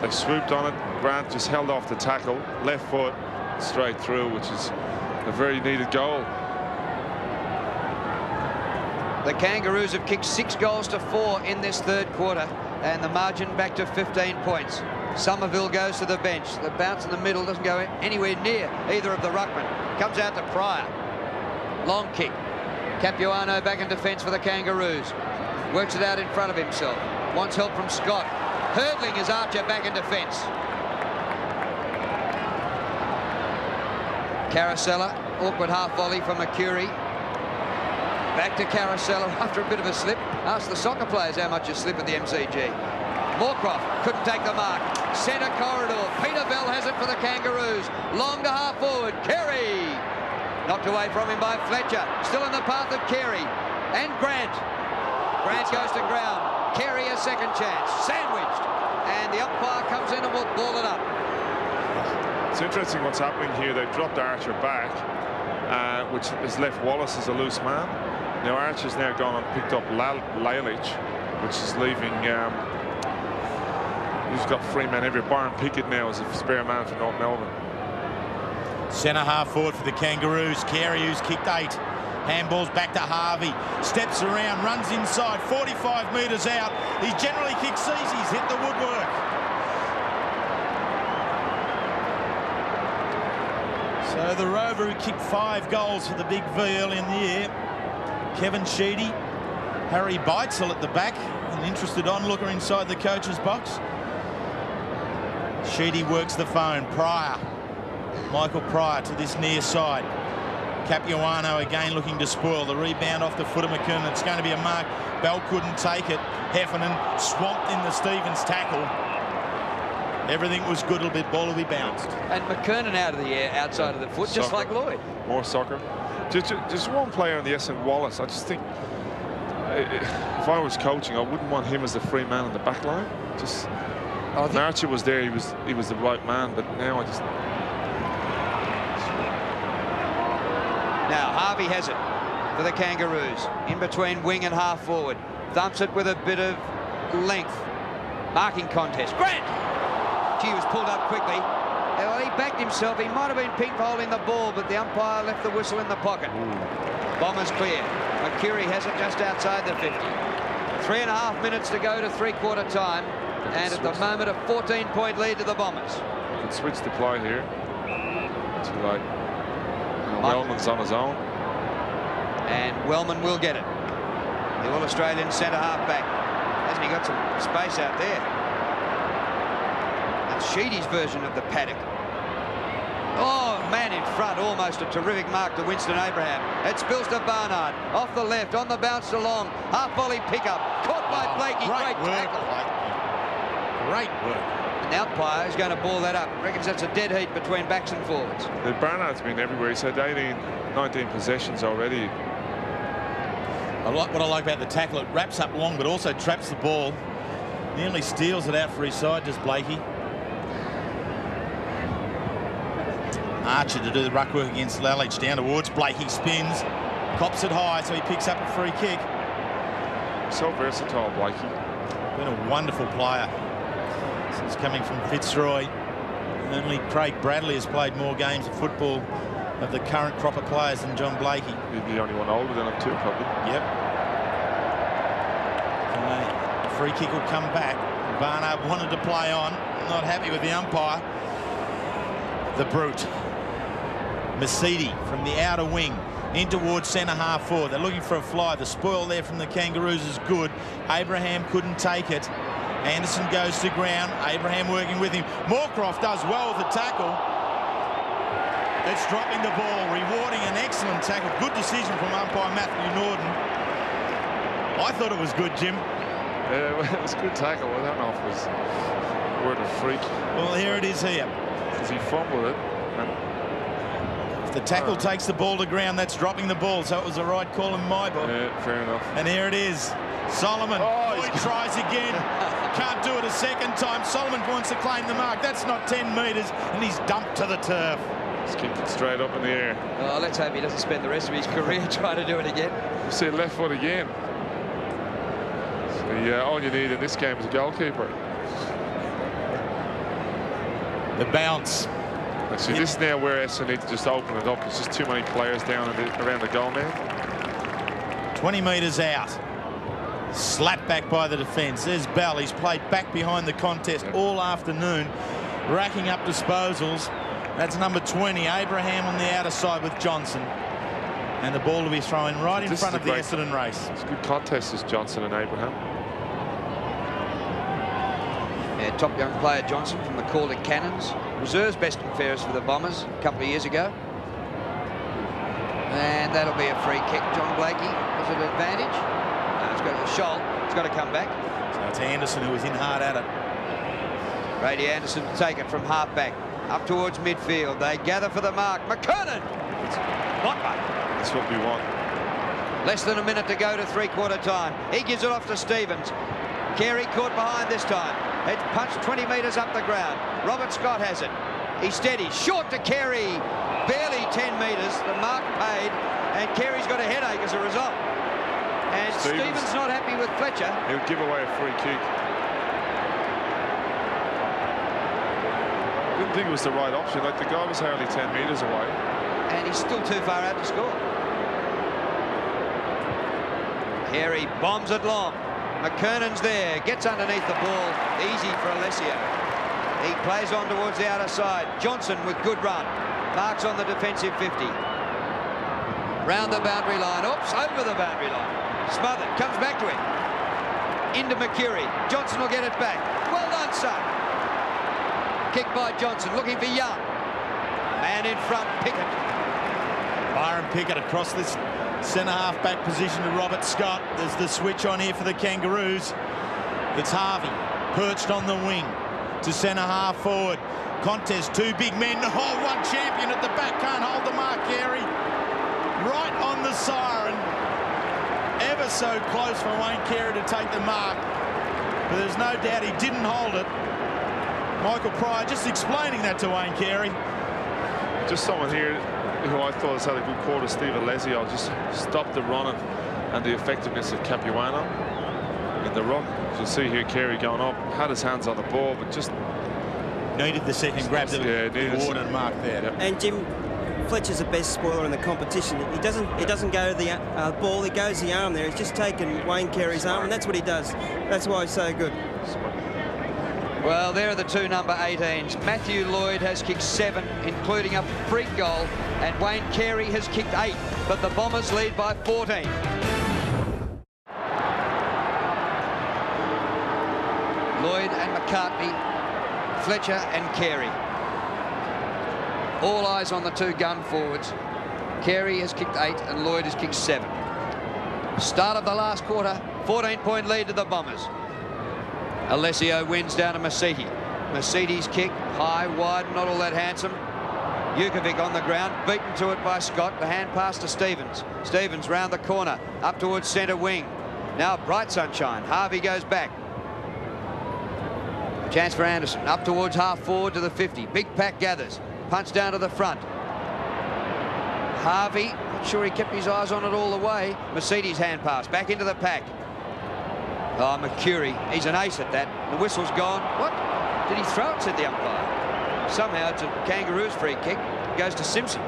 they swooped on it. Grant just held off the tackle, left foot, straight through, which is a very needed goal. The Kangaroos have kicked 6 goals to 4 in this third quarter, and the margin back to 15 points. Somerville goes to the bench. The bounce in the middle doesn't go anywhere near either of the ruckmen. Comes out to Pryor. Long kick. Capuano back in defence for the Kangaroos. Works it out in front of himself. Wants help from Scott. Hurdling his Archer back in defence. Caracella. Awkward half volley from McCurry. Back to Caracella after a bit of a slip. Ask the soccer players how much you slip at the MCG. Moorcroft couldn't take the mark. Centre corridor. Peter Bell has it for the Kangaroos. Long to half forward. Carey. Knocked away from him by Fletcher. Still in the path of Carey. And Grant. Grant goes to ground. Carey a second chance. Sandwiched. And the umpire comes in and will ball it up. It's interesting what's happening here. They've dropped Archer back, which has left Wallace as a loose man. Now Archer's now gone and picked up Lalich, which is leaving. He's got free man every. Byron Pickett now is a spare man for North Melbourne. Centre half forward for the Kangaroos. Carey, who's kicked 8. Handballs back to Harvey. Steps around, runs inside, 45 metres out. He generally kicks easy. He's hit the woodwork. So the Rover, who kicked 5 goals for the Big V early in the year. Kevin Sheedy. Harry Beitzel at the back. An interested onlooker inside the coach's box. Sheedy works the phone. Pryor. Michael Pryor to this near side. Capuano again looking to spoil. The rebound off the foot of McKernan. It's going to be a mark. Bell couldn't take it. Heffernan swamped in the Stevens tackle. Everything was good. A bit ball will be bounced. And McKernan out of the air, outside of the foot, just like Lloyd. More soccer. Just one player on the Essendon, Wallace. I just think if I was coaching, I wouldn't want him as the free man on the back line. Just when Archer was there, he was the right man, but now I just. Now Harvey has it for the Kangaroos, in between wing and half forward. Thumps it with a bit of length. Marking contest. Grant! He was pulled up quickly. Well, he backed himself. He might have been pinned for holding the ball, but the umpire left the whistle in the pocket. Bombers clear. McCurry has it just outside the 50. 3.5 minutes to go to three-quarter time, and at the moment a 14-point lead to the Bombers. Could switch the play here. Too late. Wellman's on his own. And Wellman will get it. The All-Australian centre half back. Hasn't he got some space out there? That's Sheedy's version of the paddock. Oh, man in front. Almost a terrific mark to Winston Abraham. It spills to Barnard. Off the left, on the bounce to Long. Half volley pickup. Caught by Blakey. Great tackle. Great work. And the umpire is going to ball that up. Reckons that's a dead heat between backs and forwards. Barnard's been everywhere. He's had 19 possessions already. What I like about the tackle, it wraps up Long, but also traps the ball. Nearly steals it out for his side, does Blakey. Archer to do the ruck work against Lalich. Down towards Blakey, spins, cops it high, so he picks up a free kick. So versatile, Blakey. Been a wonderful player since coming from Fitzroy. Only Craig Bradley has played more games of football of the current crop of players than John Blakey. He'd be the only one older than him too, probably. Yep. The free kick will come back. Barnard wanted to play on. Not happy with the umpire. The brute. Masidi from the outer wing in towards centre half forward. They're looking for a fly. The spoil there from the Kangaroos is good. Abraham couldn't take it. Anderson goes to ground. Abraham working with him. Moorcroft does well with the tackle. It's dropping the ball, rewarding an excellent tackle. Good decision from umpire Matthew Norton. I thought it was good, Jim. Yeah, well, it was a good tackle. I don't know if it was a word of freak. Well, here it is here. Because he fumbled it. If the tackle takes the ball to ground, that's dropping the ball. So it was the right call in my book. Yeah, fair enough. And here it is. Solomon. Lloyd tries again. Can't do it a second time. Solomon wants to claim the mark. That's not 10 metres. And he's dumped to the turf. He's kicked it straight up in the air. Oh, let's hope he doesn't spend the rest of his career trying to do it again. You see left foot again. So, yeah, all you need in this game is a goalkeeper. The bounce. See, this is now where Essendon need to just open it up. There's just too many players down around the goal man. 20 metres out. Slapped back by the defence. There's Bell. He's played back behind the contest all afternoon, racking up disposals. That's number 20, Abraham on the outer side with Johnson. And the ball to be thrown right in front of the Essendon race. It's a good contest, this Johnson and Abraham. Yeah, top young player Johnson from the Calder Cannons. Reserves best and fairest for the Bombers a couple of years ago. And that'll be a free kick. John Blakey, is it an advantage? No, it's got a shoal. It's got to come back. So it's Anderson who was in hard at it. Brady Anderson to take it from half back. Up towards midfield. They gather for the mark. McKernan! That's what we want. Less than a minute to go to three-quarter time. He gives it off to Stevens. Carey caught behind this time. It's punched 20 metres up the ground. Robert Scott has it. He's steady. Short to Carey. Barely 10 metres. The mark paid. And Carey's got a headache as a result. And Stevens not happy with Fletcher. He'll give away a free kick. I didn't think it was the right option. Like, the guy was hardly 10 metres away. And he's still too far out to score. Carey bombs it long. McKernan's there. Gets underneath the ball. Easy for Alessio. He plays on towards the outer side. Johnson with good run. Marks on the defensive 50. Round the boundary line. Oops, over the boundary line. Smothered. Comes back to him. Into Mercury. Johnson will get it back. Well done, son. Kick by Johnson, looking for Young. Man in front, Pickett. Byron Pickett across this centre half back position to Robert Scott. There's the switch on here for the Kangaroos. It's Harvey perched on the wing to centre half forward. Contest, two big men. Oh, one champion at the back, can't hold the mark, Carey. Right on the siren. Ever so close for Wayne Carey to take the mark. But there's no doubt he didn't hold it. Michael Pryor just explaining that to Wayne Carey. Just someone here who I thought has had a good quarter, Steve Alessio, just stopped the running and the effectiveness of Capuano in the ruck. As you see here, Carey going up, had his hands on the ball, but just needed the second grab to reward and mark there. Yep. And Jim, Fletcher's the best spoiler in the competition. He doesn't go to the ball, he goes the arm there. He's just taken Wayne Carey's arm, and that's what he does. That's why he's so good. Well, there are the two number 18s. Matthew Lloyd has kicked 7, including a freak goal, and Wayne Carey has kicked 8, but the Bombers lead by 14. Lloyd and McCartney, Fletcher and Carey. All eyes on the two gun forwards. Carey has kicked 8 and Lloyd has kicked 7. Start of the last quarter, 14-point lead to the Bombers. Alessio wins down to Masidi. Masidi's kick, high, wide, not all that handsome. Jukovic on the ground, beaten to it by Scott. The hand pass to Stevens. Stevens round the corner, up towards centre wing. Now bright sunshine. Harvey goes back. Chance for Anderson, up towards half forward to the 50. Big pack gathers. Punch down to the front. Harvey, not sure he kept his eyes on it all the way. Masidi's hand pass, back into the pack. Oh, Mercury, he's an ace at that. The whistle's gone. What? Did he throw it, said the umpire. Somehow it's a Kangaroos free kick. Goes to Simpson.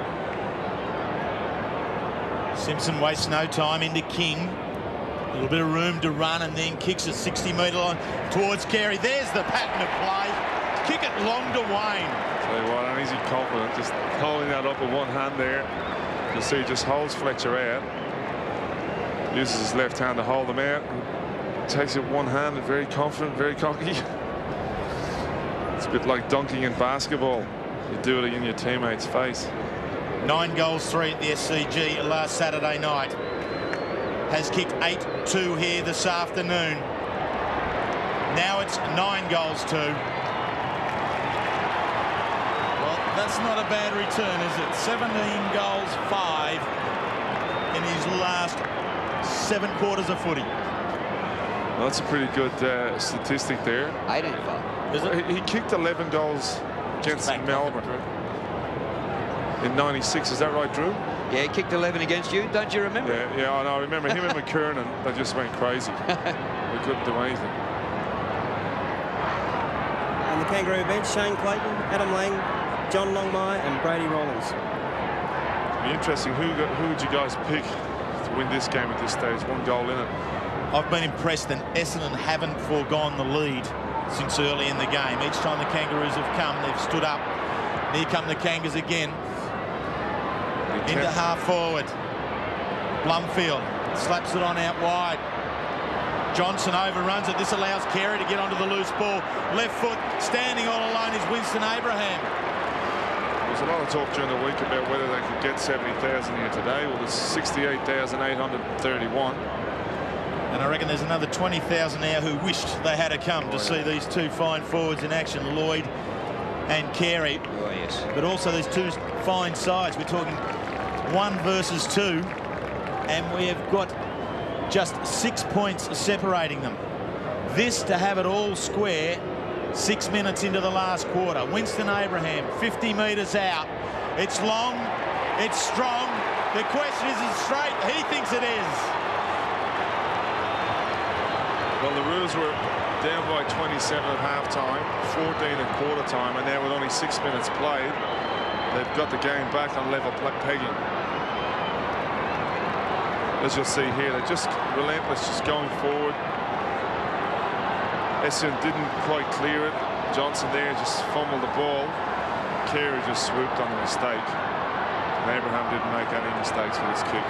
Simpson wastes no time into King. A little bit of room to run and then kicks a 60-metre line towards Carey. There's the pattern of play. Kick it long to Wayne. Tell you what, uneasy confident, just holding that up with one hand there. You see, just holds Fletcher out. Uses his left hand to hold him out. Takes it one hand, very confident, very cocky. It's a bit like dunking in basketball. You do it in your teammate's face. 9 goals, 3 at the SCG last Saturday night. Has kicked 8-2 here this afternoon. Now it's 9 goals, 2. Well, that's not a bad return, is it? 17 goals, 5 in his last 7 quarters of footy. Well, that's a pretty good statistic there. 8-5. Is it? He kicked 11 goals against Melbourne in '96. Is that right, Drew? Yeah, he kicked 11 against you. Don't you remember? Yeah, I know. I remember him and McKernan. They just went crazy. We couldn't do anything. On the Kangaroo bench, Shane Clayton, Adam Lang, John Longmire and Brady Rollins. It'd be interesting. Who would you guys pick to win this game at this stage? 1 goal in it. I've been impressed that Essendon haven't foregone the lead since early in the game. Each time the Kangaroos have come, they've stood up. And here come the Kangas again. Into half forward. Blumfield slaps it on out wide. Johnson overruns it. This allows Carey to get onto the loose ball. Left foot, standing all alone is Winston Abraham. There's a lot of talk during the week about whether they could get 70,000 here today. Well, there's 68,831. And I reckon there's another 20,000 now who wished they had come to see these 2 fine forwards in action, Lloyd and Carey. Oh, yes. But also these 2 fine sides. We're talking 1 versus 2, and we have got just 6 points separating them. This to have it all square 6 minutes into the last quarter. Winston Abraham, 50 metres out. It's long, it's strong. The question is it straight? He thinks it is. Well, the Roos were down by 27 at half-time, 14 at quarter-time, and now with only 6 minutes played, they've got the game back on level pegging. As you'll see here, they're just relentless, just going forward. Essendon didn't quite clear it. Johnson there just fumbled the ball. Carey just swooped on the mistake. And Abraham didn't make any mistakes with his kick.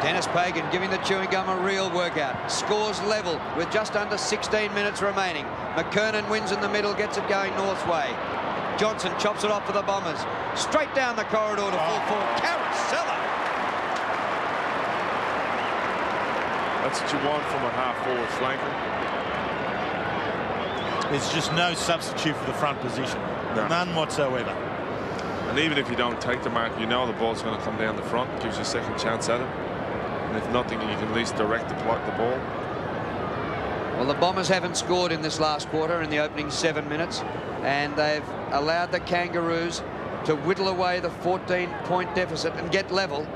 Dennis Pagan giving the chewing gum a real workout. Scores level with just under 16 minutes remaining. McKernan wins in the middle, gets it going North's way. Johnson chops it off for the Bombers. Straight down the corridor to full forward. Carey. That's what you want from a half-forward flanker. There's just no substitute for the front position. No. None whatsoever. And even if you don't take the mark, you know the ball's going to come down the front. Gives you a second chance at it. And if nothing, you can at least direct the ball. Well, the Bombers haven't scored in this last quarter in the opening 7 minutes, and they've allowed the Kangaroos to whittle away the 14-point deficit and get level.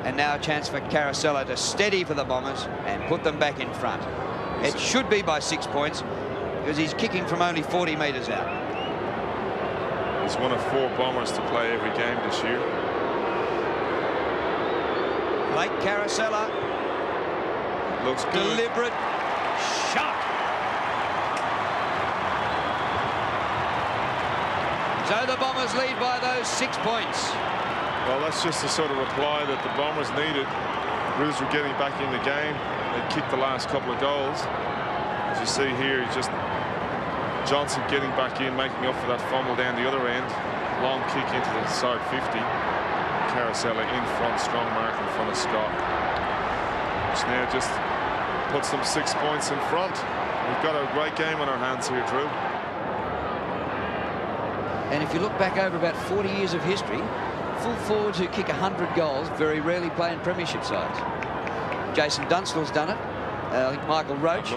And now a chance for Carosella to steady for the Bombers and put them back in front. It should be by 6 points because he's kicking from only 40 metres out. He's one of 4 Bombers to play every game this year. Late Carosella. Looks good. Deliberate shot. So the Bombers lead by those 6 points. Well, that's just the sort of reply that the Bombers needed. Roos were getting back in the game. They kicked the last couple of goals. As you see here, just Johnson getting back in, making up for that fumble down the other end. Long kick into the side 50. Carosella in front, strong mark in front of Scott. Which now just puts them 6 points in front. We've got a great game on our hands here, Drew. And if you look back over about 40 years of history, full forwards who kick 100 goals very rarely play in premiership sides. Jason Dunstall's done it. I think Michael Roach.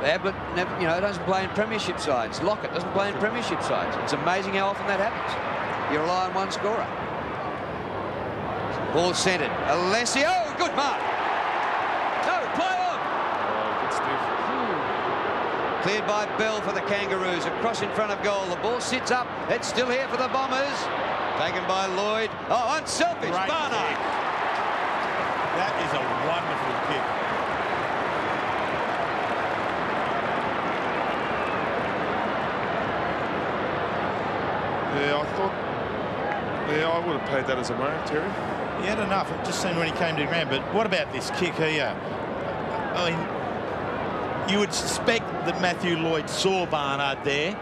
Ablett never, doesn't play in premiership sides. Lockett doesn't play in premiership sides. It's amazing how often that happens. You rely on one scorer. Ball centred. Alessio, good mark. No, play on. Oh, good stiff. Cleared by Bell for the Kangaroos. Across in front of goal. The ball sits up. It's still here for the Bombers. Taken by Lloyd. Oh, unselfish. Great Barnard. kick. That is a wonderful kick. Yeah, I thought. Yeah, I would have paid that as a mark, Terry. He had enough. It just seemed when he came to the ground. But what about this kick here? I mean, you would suspect that Matthew Lloyd saw Barnard there.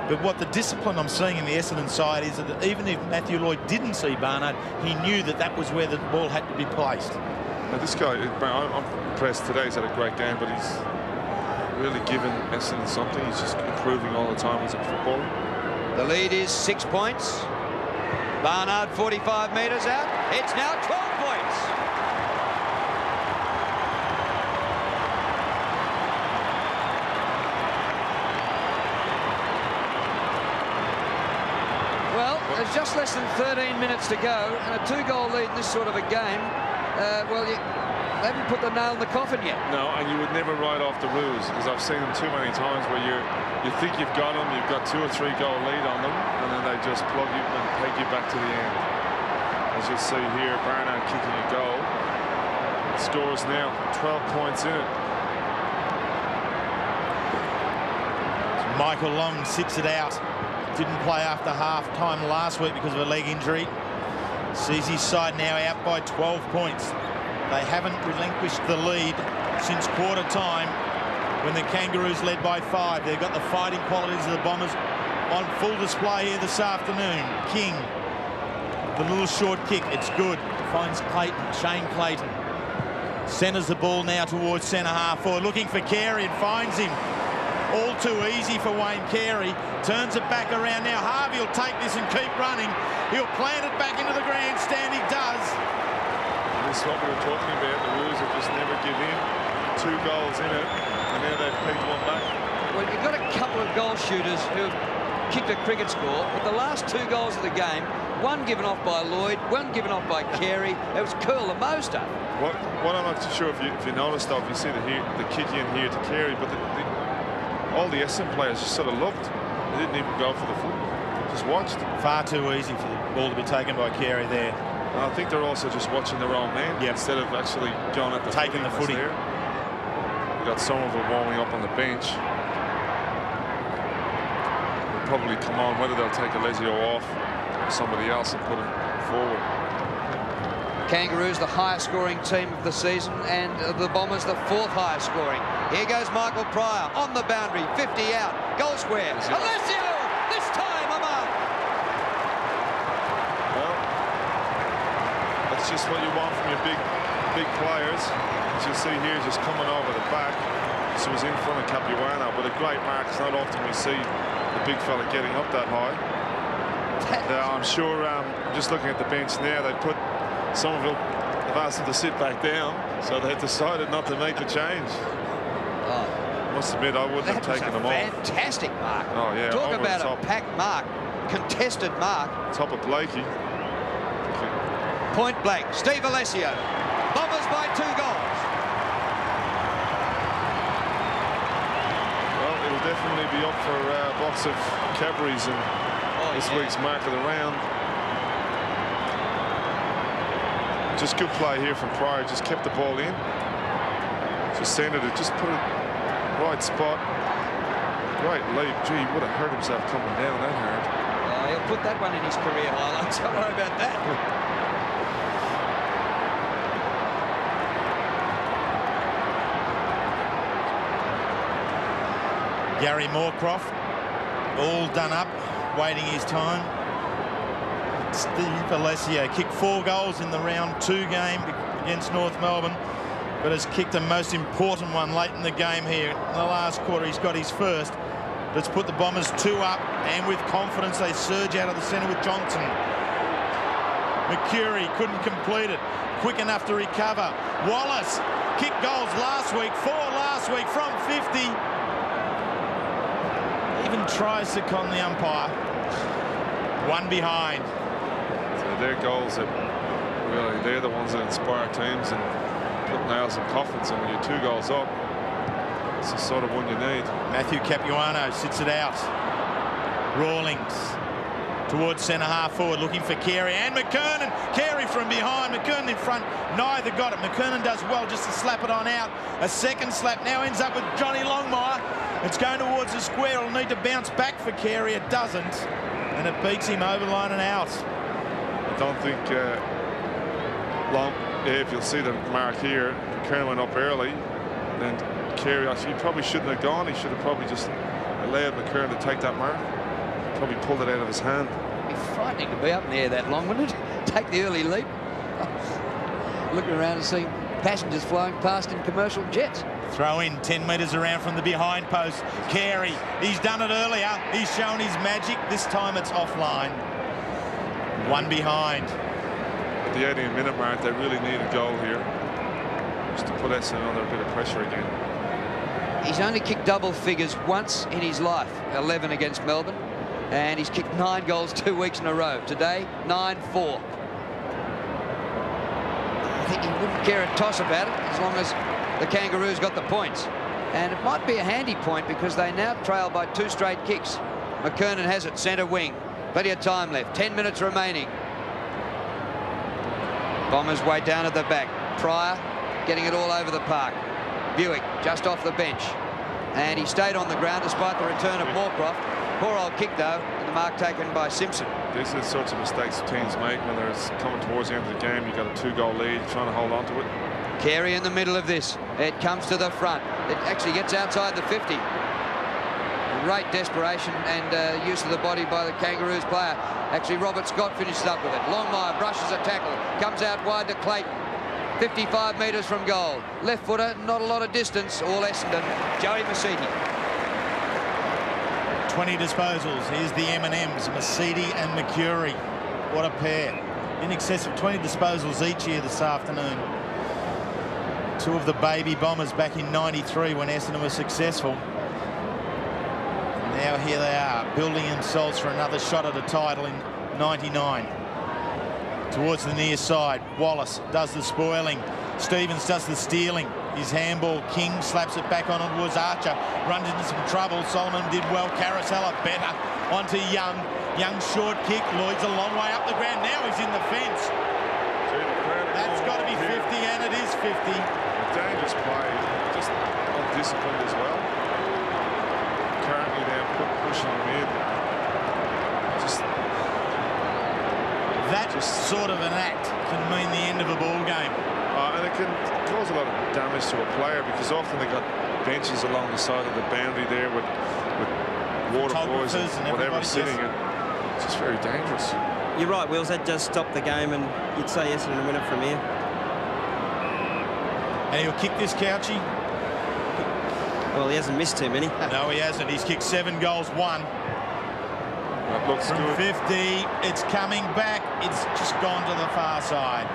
But what the discipline I'm seeing in the Essendon side is that even if Matthew Lloyd didn't see Barnard, he knew that that was where the ball had to be placed. Now this guy, I'm impressed today. He's had a great game, but he's really given Essendon something. He's just improving all the time as a footballer. The lead is 6 points. Barnard 45 metres out. It's now 12 points. Well, there's just less than 13 minutes to go, and a 2-goal lead in this sort of a game. Well, they haven't put the nail in the coffin yet. No, and you would never write off the rules, because I've seen them too many times where you think you've got them, you've got 2 or 3 goal lead on them, and then they just plug you and take you back to the end. As you see here, Barnard kicking a goal. The score is now 12 points in it. Michael Long sits it out. Didn't play after half-time last week because of a leg injury. Sees his side now out by 12 points. They haven't relinquished the lead since quarter time when the Kangaroos led by 5. They've got the fighting qualities of the Bombers on full display here this afternoon. King, the little short kick, it's good. Finds Clayton, Shane Clayton. Centres the ball now towards centre half forward, looking for Carey and finds him. All too easy for Wayne Carey. Turns it back around now. Harvey will take this and keep running. He'll plant it back into the grandstand. He does. This is what we were talking about. The rules of just never give in. 2 goals in it, and now they've picked one back. Well, you've got a couple of goal shooters who've kicked a cricket score, but the last 2 goals of the game, one given off by Lloyd, one given off by Carey. It was Curl the Moster. What I'm not too sure if you noticed, though, if you see the kick in here to Carey, but all the Essendon players just sort of looked. They didn't even go for the football. Just watched. Far too easy for the ball to be taken by Carey there. And I think they're also just watching their own man instead of actually going at the taking the footy. There. We got some of them warming up on the bench. They'll probably come on, whether they'll take Alessio off or somebody else and put him forward. Kangaroos, the highest scoring team of the season, and the Bombers, the 4th highest scoring. Here goes Michael Pryor on the boundary, 50 out, goal square. Alessio, this time a mark. Well, that's just what you want from your big players. As you see here, just coming over the back. This was in front of Capuano, but a great mark. It's not often we see the big fella getting up that high. I'm sure, just looking at the bench now, they put Somerville, have asked them to sit back down, so they decided not to make the change. Oh, must admit, I wouldn't have taken them off. Fantastic mark. Oh, yeah. Talk about a packed mark, contested mark. Top of Blakey. Point blank, Steve Alessio. Bombers by 2 goals. Well, it'll definitely be up for a box of Cadbury's in this week's mark of the round. Just good play here from Pryor. Just kept the ball in. Just centered it. Just put it right spot. Great leap. Gee, he would have hurt himself coming down that hard. Oh, he'll put that one in his career highlights. Don't worry about that. Gary Moorcroft, all done up, waiting his time. Steve Alessio kicked 4 goals in the round 2 game against North Melbourne, but has kicked a most important one late in the game here. In the last quarter, he's got his first. Let's put the Bombers 2 up, and with confidence, they surge out of the centre with Johnson. McCurry couldn't complete it. Quick enough to recover. Wallace kicked goals last week, 4 last week from 50. Even tries to con the umpire. 1 behind. They're goals that really, they're the ones that inspire teams and put nails in coffins. And when you're 2 goals up, That's the sort of one you need. Matthew Capuano sits it out. Rawlings towards centre half forward, looking for Carey and McKernan. Carey from behind, McKernan in front. Neither got it. McKernan does well just to slap it on out. A second slap now ends up with Johnny Longmire. It's going towards the square. It'll need to bounce back for Carey. It doesn't, and it beats him over line and out. I don't think if you'll see the mark here, McKernan went up early, then Carey actually probably shouldn't have gone. He should have probably just allowed McKernan to take that mark. Probably pulled it out of his hand. It'd be frightening to be up in the air that long, wouldn't it? Take the early leap. Looking around and seeing passengers flying past in commercial jets. Throw in 10 metres around from the behind post. Carey, he's done it earlier. He's shown his magic. This time it's offline. One behind. At the 18-minute mark, they really need a goal here, just to put Essendon under a bit of pressure again. He's only kicked double figures once in his life, 11 against Melbourne, and he's kicked 9 goals 2 weeks in a row. Today, 9-4. I think he wouldn't care a toss about it as long as the Kangaroos got the points. And it might be a handy point because they now trail by 2 straight kicks. McKernan has it, centre wing. Plenty of time left, 10 minutes remaining. Bombers way down at the back. Pryor getting it all over the park. Buick just off the bench. And he stayed on the ground despite the return of Moorcroft. Poor old kick though, and the mark taken by Simpson. These are the sorts of mistakes teams make when they're coming towards the end of the game. You've got a 2-goal lead, trying to hold on to it. Carey in the middle of this. It comes to the front. It actually gets outside the 50. Great desperation and use of the body by the Kangaroos player. Actually, Robert Scott finishes up with it. Longmire brushes a tackle, comes out wide to Clayton. 55 metres from goal. Left footer, not a lot of distance. All Essendon. Joey Masiti. 20 disposals. Here's the M&Ms, Masiti and Mercury. What a pair. In excess of 20 disposals each year this afternoon. 2 of the baby Bombers back in '93 when Essendon was successful. Now here they are, building themselves for another shot at a title in '99. Towards the near side, Wallace does the spoiling. Stevens does the stealing. His handball, King slaps it back on towards Archer. Runs into some trouble. Solomon did well. Carousella better. Onto Young. Young short kick. Lloyd's a long way up the ground. Now he's in the fence. That's got to be 50, and it is 50. A dangerous play, just undisciplined as well. Currently they're pushing him in. That sort of an act can mean the end of a ball game. And it can cause a lot of damage to a player because often they got benches along the side of the boundary there with water boys and whatever sitting. And it's just very dangerous. You're right, Wills. That just stopped the game, and you'd say Essendon win it from here. And he'll kick this, Couchy. Well, he hasn't missed too many. No, he hasn't. He's kicked 7 goals, 1. That looks From good. 50, it's coming back. It's just gone to the far side.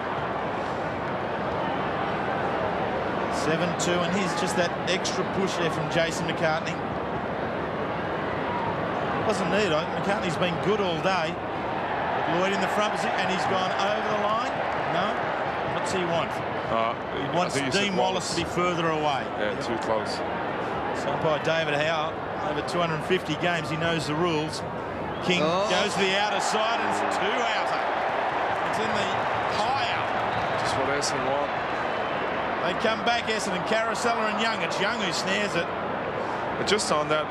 7-2, and here's just that extra push there from Jason McCartney. Wasn't needed. McCartney's been good all day. But Lloyd in the front position, and he's gone over the line. No? What's he want? He wants Dean Wallace to be further away. Yeah, too close. So by David Howe, over 250 games, he knows the rules. King goes to the outer side, and it's 2 outer. It's in the high out. Just what Essendon want. They come back, Essendon, Carousella and Young. It's Young who snares it. And just on that,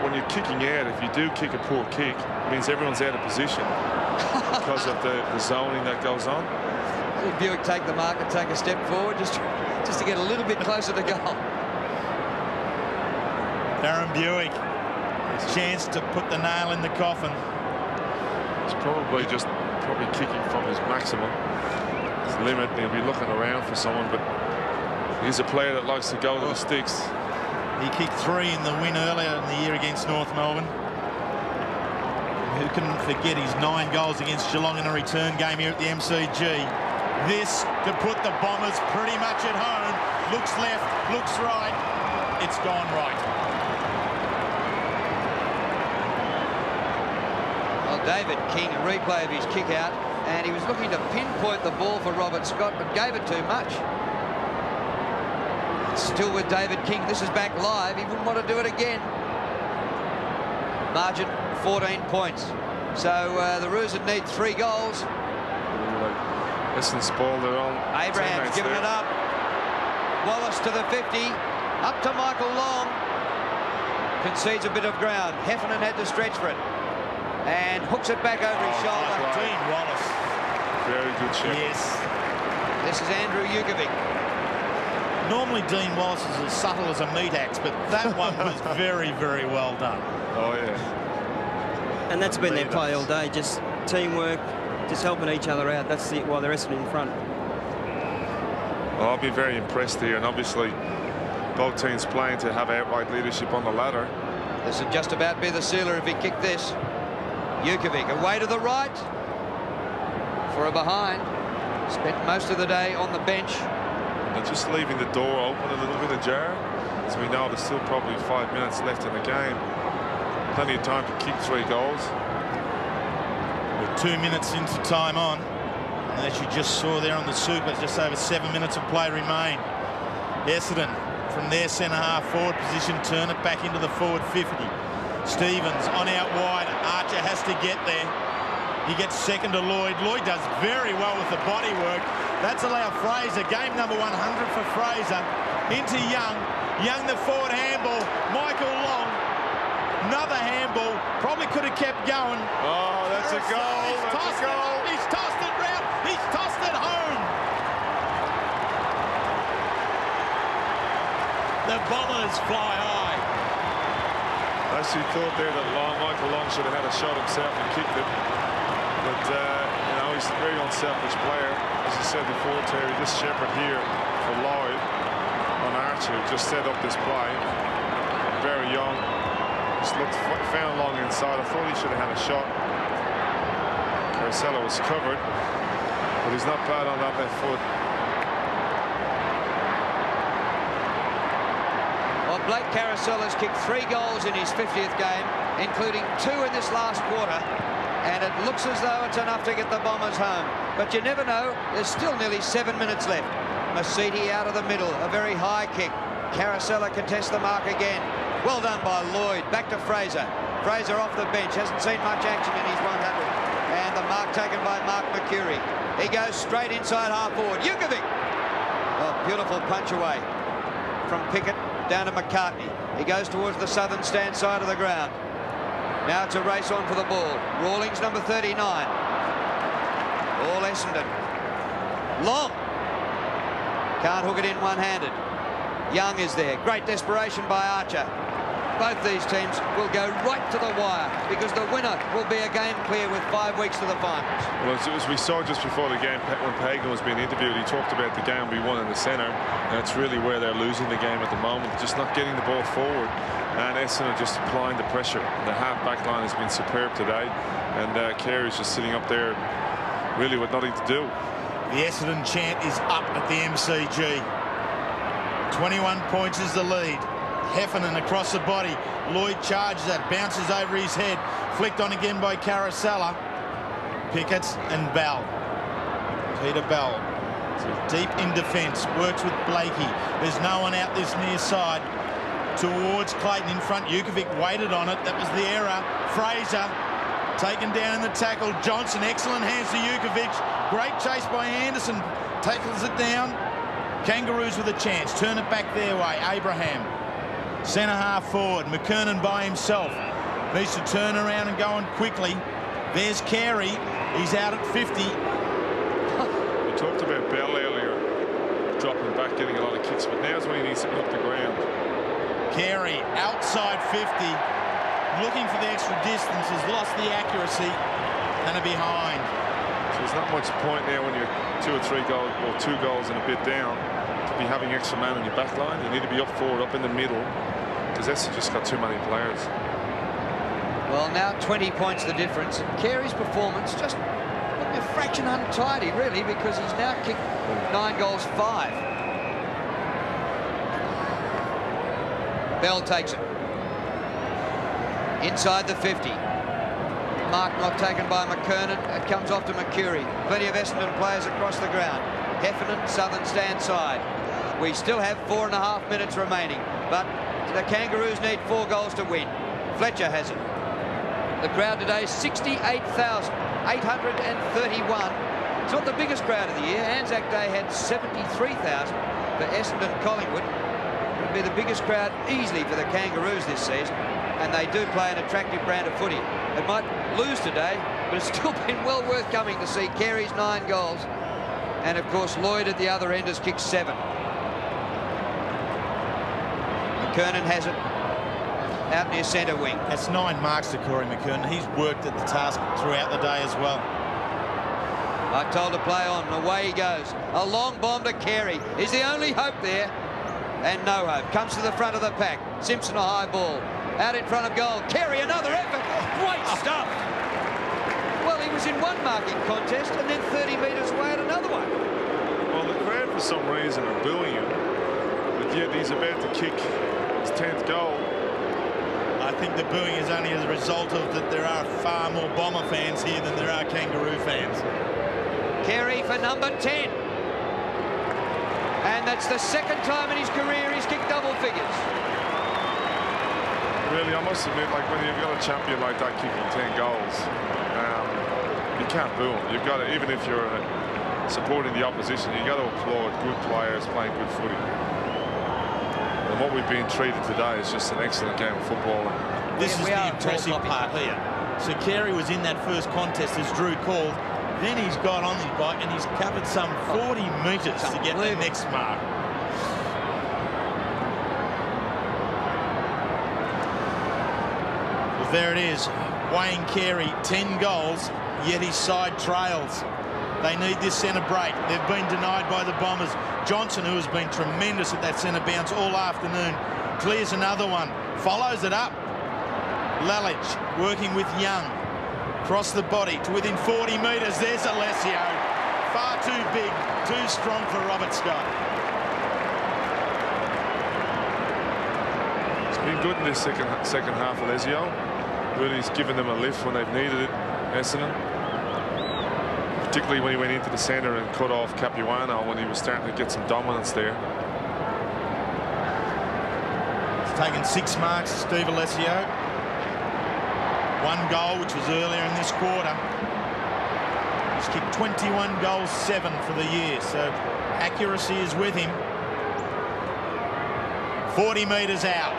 when you're kicking out, if you do kick a poor kick, it means everyone's out of position because of the zoning that goes on. Did Buick take the mark and take a step forward just to get a little bit closer to goal? Darren Buick, chance to put the nail in the coffin. He's probably kicking from his maximum, his limit. He'll be looking around for someone, but he's a player that likes to go to the sticks. He kicked 3 in the win earlier in the year against North Melbourne. Who can forget his 9 goals against Geelong in a return game here at the MCG. This to put the Bombers pretty much at home. Looks left, looks right. It's gone right. Well, David King, a replay of his kick out, and he was looking to pinpoint the ball for Robert Scott, but gave it too much. Still with David King. This is back live. He wouldn't want to do it again. Margin 14 points. So the Roos would need 3 goals. Essendon spoiled their own. Abraham's giving it up. Wallace to the 50. Up to Michael Long. Concedes a bit of ground. Heffernan had to stretch for it. And hooks it back over his shoulder. Dean Wallace. Very good shot. Yes. This is Andrew Jukovic. Normally Dean Wallace is as subtle as a meat axe, but that one was very, very well done. Oh, yeah. And that's been their play all day, just teamwork, just helping each other out. That's why the rest of them in front. Well, I'll be very impressed here, and obviously both teams playing to have outright leadership on the ladder. This would just about be the sealer if he kicked this. Jukovic away to the right for a behind. Spent most of the day on the bench. They're just leaving the door open a little bit ajar, as we know there's still probably 5 minutes left in the game. Plenty of time to kick 3 goals. We're 2 minutes into time on, and as you just saw there on the super, just over 7 minutes of play remain. Essendon from their centre-half forward position turn it back into the forward 50. Stevens on out wide. Archer has to get there. He gets second to Lloyd. Lloyd does very well with the body work. That's allowed Fraser. Game number 100 for Fraser. Into Young. Young the forward handball. Michael Long. Another handball. Probably could have kept going. Oh, that's a goal. That's a goal. He's tossed it round. He's tossed it home. The Bombers fly high. I actually thought there that Michael Long should have had a shot himself and kicked it. But, you know, he's a very unselfish player. As you said before, Terry, this shepherd here for Lloyd on Archer just set up this play. Very young. Just found Long inside. I thought he should have had a shot. Carey was covered, but he's not bad on that left foot. Well, Blake Carousella's kicked 3 goals in his 50th game, including 2 in this last quarter. And it looks as though it's enough to get the Bombers home. But you never know. There's still nearly 7 minutes left. Masiti out of the middle. A very high kick. Carosella contests the mark again. Well done by Lloyd. Back to Fraser. Fraser off the bench. Hasn't seen much action in his 100. And the mark taken by Mark McCurry. He goes straight inside half forward. Jukovic. Oh, beautiful punch away from Pickett down to McCartney. He goes towards the southern stand side of the ground. Now it's a race on for the ball. Rawlings, number 39. All Essendon. Long. Can't hook it in one-handed. Young is there. Great desperation by Archer. Both these teams will go right to the wire because the winner will be a game clear with 5 weeks to the finals. Well, as we saw just before the game, when Pagan was being interviewed, he talked about the game we won in the centre. And that's really where they're losing the game at the moment, just not getting the ball forward. And Essendon just applying the pressure. The half-back line has been superb today. And Carey's just sitting up there really with nothing to do. The Essendon chant is up at the MCG. 21 points is the lead. Heffernan across the body. Lloyd charges that, bounces over his head. Flicked on again by Carosella. Pickett and Bell. Peter Bell. Deep in defence. Works with Blakey. There's no one out this near side. Towards Clayton in front. Jukovic waited on it. That was the error. Fraser taken down in the tackle. Johnson, excellent hands to Jukovic. Great chase by Anderson. Tackles it down. Kangaroos with a chance. Turn it back their way. Abraham. Centre half forward. McKernan by himself. Needs to turn around and go on quickly. There's Carey. He's out at 50. We talked about Bell earlier. Dropping back, getting a lot of kicks, but now's when he needs to get up the ground. Carey outside 50. Looking for the extra distance. Has lost the accuracy. And a behind. So there's not much point now when you're 2 or 3 goals, or 2 goals and a bit down, to be having extra man on your back line. You need to be up forward, up in the middle, because that's just got too many players. Well, now 20 points the difference. Carey's performance just a fraction untidy, really, because he's now kicked 9 goals, 5. Bell takes it. Inside the 50. Mark not taken by McKernan. It comes off to McCurry. Plenty of Essendon players across the ground. Heffernan, southern stand side. We still have 4.5 minutes remaining, but the Kangaroos need 4 goals to win. Fletcher has it. The crowd today, 68,831. It's not the biggest crowd of the year. Anzac Day had 73,000 for Essendon Collingwood. It would be the biggest crowd easily for the Kangaroos this season, and they do play an attractive brand of footy. It might lose today, but it's still been well worth coming to see. Carey's 9 goals, and of course Lloyd at the other end has kicked 7. McKernan has it out near centre wing. That's 9 marks to Corey McKernan. He's worked at the task throughout the day as well. I told to play on, and away he goes. A long bomb to Carey. Is the only hope there, and no hope. Comes to the front of the pack. Simpson a high ball. Out in front of goal. Carey, another effort. Great stuff. Well, he was in one marking contest, and then 30 metres away at another one. Well, the crowd for some reason are booing him, but yet he's about to kick his 10th goal. I think the booing is only as a result of that there are far more Bomber fans here than there are Kangaroo fans. Carey for number 10. And that's the second time in his career he's kicked double figures. Really, I must admit, like when you've got a champion like that kicking 10 goals, you can't boo him. You've got to, even if you're supporting the opposition, you've got to applaud good players playing good footy. And what we've been treated today is just an excellent game of football. This is the impressive part here. So Carey was in that first contest as Drew called. Then he's got on his bike and he's covered some 40 metres to get the next mark. Well, there it is. Wayne Carey, 10 goals, yet his side trails. They need this centre break. They've been denied by the Bombers. Johnson, who has been tremendous at that centre bounce all afternoon, clears another one, follows it up. Lalich working with Young. Across the body to within 40 metres. There's Alessio. Far too big, too strong for Robert Scott. It's been good in this second half, Alessio. Really, he's given them a lift when they've needed it, Essendon. Particularly when he went into the centre and cut off Capuano when he was starting to get some dominance there. He's taken 6 marks, Steve Alessio. 1 goal, which was earlier in this quarter. He's kicked 21 goals, 7 for the year, so accuracy is with him. 40 metres out.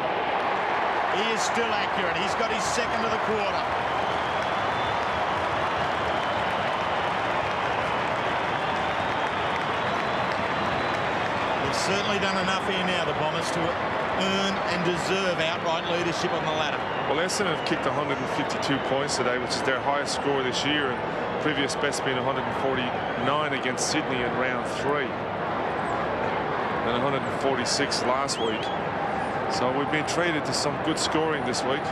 He is still accurate. He's got his second of the quarter. They've certainly done enough here now, the Bombers, to earn and deserve outright leadership on the ladder. Well, Essendon have kicked 152 points today, which is their highest score this year, and previous best being 149 against Sydney in round 3 and 146 last week. So we've been treated to some good scoring this week.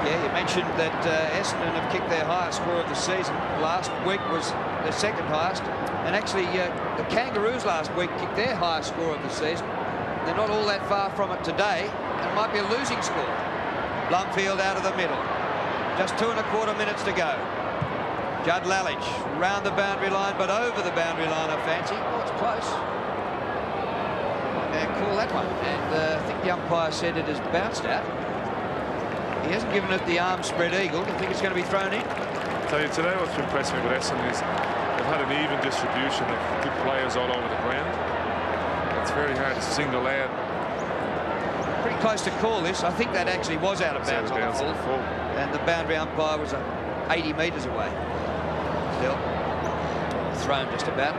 Yeah, you mentioned that Essendon have kicked their highest score of the season. Last week was the second highest, and actually the Kangaroos last week kicked their highest score of the season. They're not all that far from it today, and it might be a losing score. Blumfield out of the middle. Just 2.25 minutes to go. Judd Lalich round the boundary line, but over the boundary line, I fancy. Oh, it's close. And call that one. And I think the umpire said it has bounced out. He hasn't given it the arm spread eagle. I think it's going to be thrown in. I'll tell you, today what's impressed me with Essendon is they've had an even distribution of good players all over the ground. It's very hard to single out. Pretty close to call this. I think that actually was out of bounds on the full. And the boundary umpire was 80 metres away. Still thrown just about.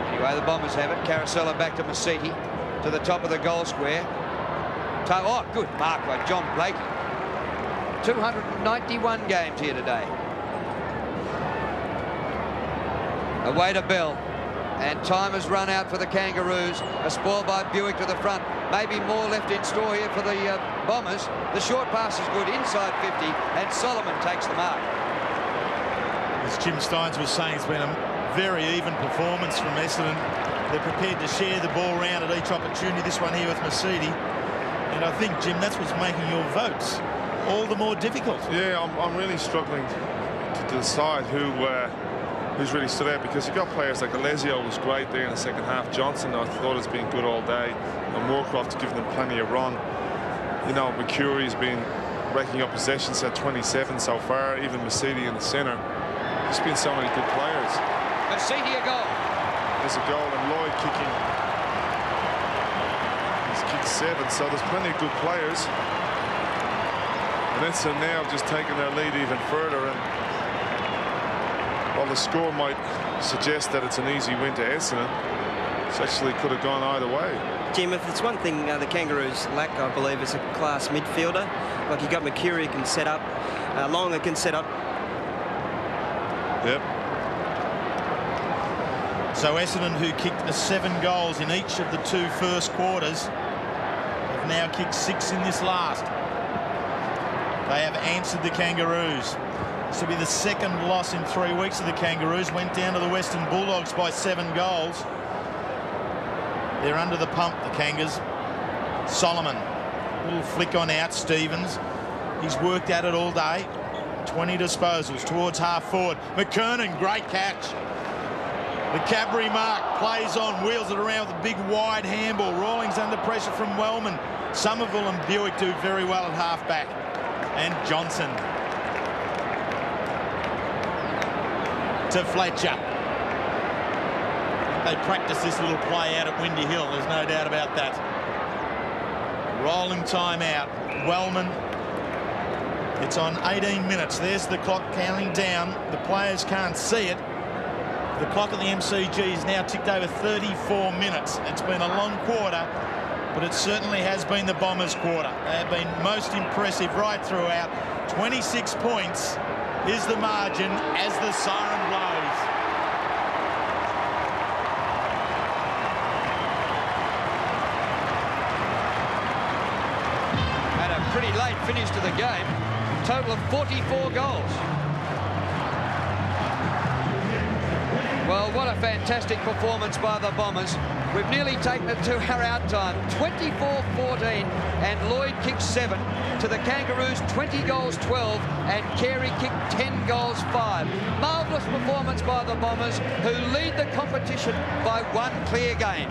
Anyway, the Bombers have it. Carosella back to Masiti to the top of the goal square. Oh, good mark by John Blakey. 291 games here today. Away to Bell. And time has run out for the Kangaroos. A spoil by Buick to the front. Maybe more left in store here for the Bombers. The short pass is good inside 50, and Solomon takes the mark. As Jim Steins was saying, it's been a very even performance from Essendon. They're prepared to share the ball around at each opportunity. This one here with Masiti. And I think, Jim, that's what's making your votes all the more difficult. Yeah, I'm really struggling to to decide who's really stood out, because you got players like Alessio was great there in the second half. Johnson, I thought, has been good all day, and Moorcroft's given them plenty of run. You know, McCurry's been racking up possessions at 27 so far. Even Masidi in the centre. There's been so many good players. Masidi a goal. There's a goal, and Lloyd kicking. He's kicked 7, so there's plenty of good players. And Essendon now have just taken their lead even further, and while the score might suggest that it's an easy win to Essendon, it actually could have gone either way. Jim, if it's one thing the Kangaroos lack, I believe, is a class midfielder. Like, you got McCurry can set up, Longer can set up. Yep. So Essendon, who kicked 7 goals in each of the 2 first quarters, have now kicked 6 in this last. They have answered the Kangaroos. This will be the 2nd loss in 3 weeks of the Kangaroos. Went down to the Western Bulldogs by 7 goals. They're under the pump, the Kangas. Solomon, little flick on out. Stevens, he's worked at it all day. 20 disposals towards half forward. McKernan, great catch. The Cadbury mark plays on, wheels it around with a big wide handball. Rawlings under pressure from Wellman. Somerville and Buick do very well at half-back. And Johnson to Fletcher. They practice this little play out at Windy Hill, there's no doubt about that. Rolling time out. Wellman. It's on 18 minutes. There's the clock counting down. The players can't see it. The clock at the MCG is now ticked over 34 minutes. It's been a long quarter, but it certainly has been the Bombers' quarter. They have been most impressive right throughout. 26 points is the margin as the siren blows. And a pretty late finish to the game. Total of 44 goals. Well, what a fantastic performance by the Bombers. We've nearly taken it to our out time. 24-14, and Lloyd kicked 7 to the Kangaroos, 20 goals 12, and Carey kicked 10 goals 5. Marvellous performance by the Bombers, who lead the competition by 1 clear game.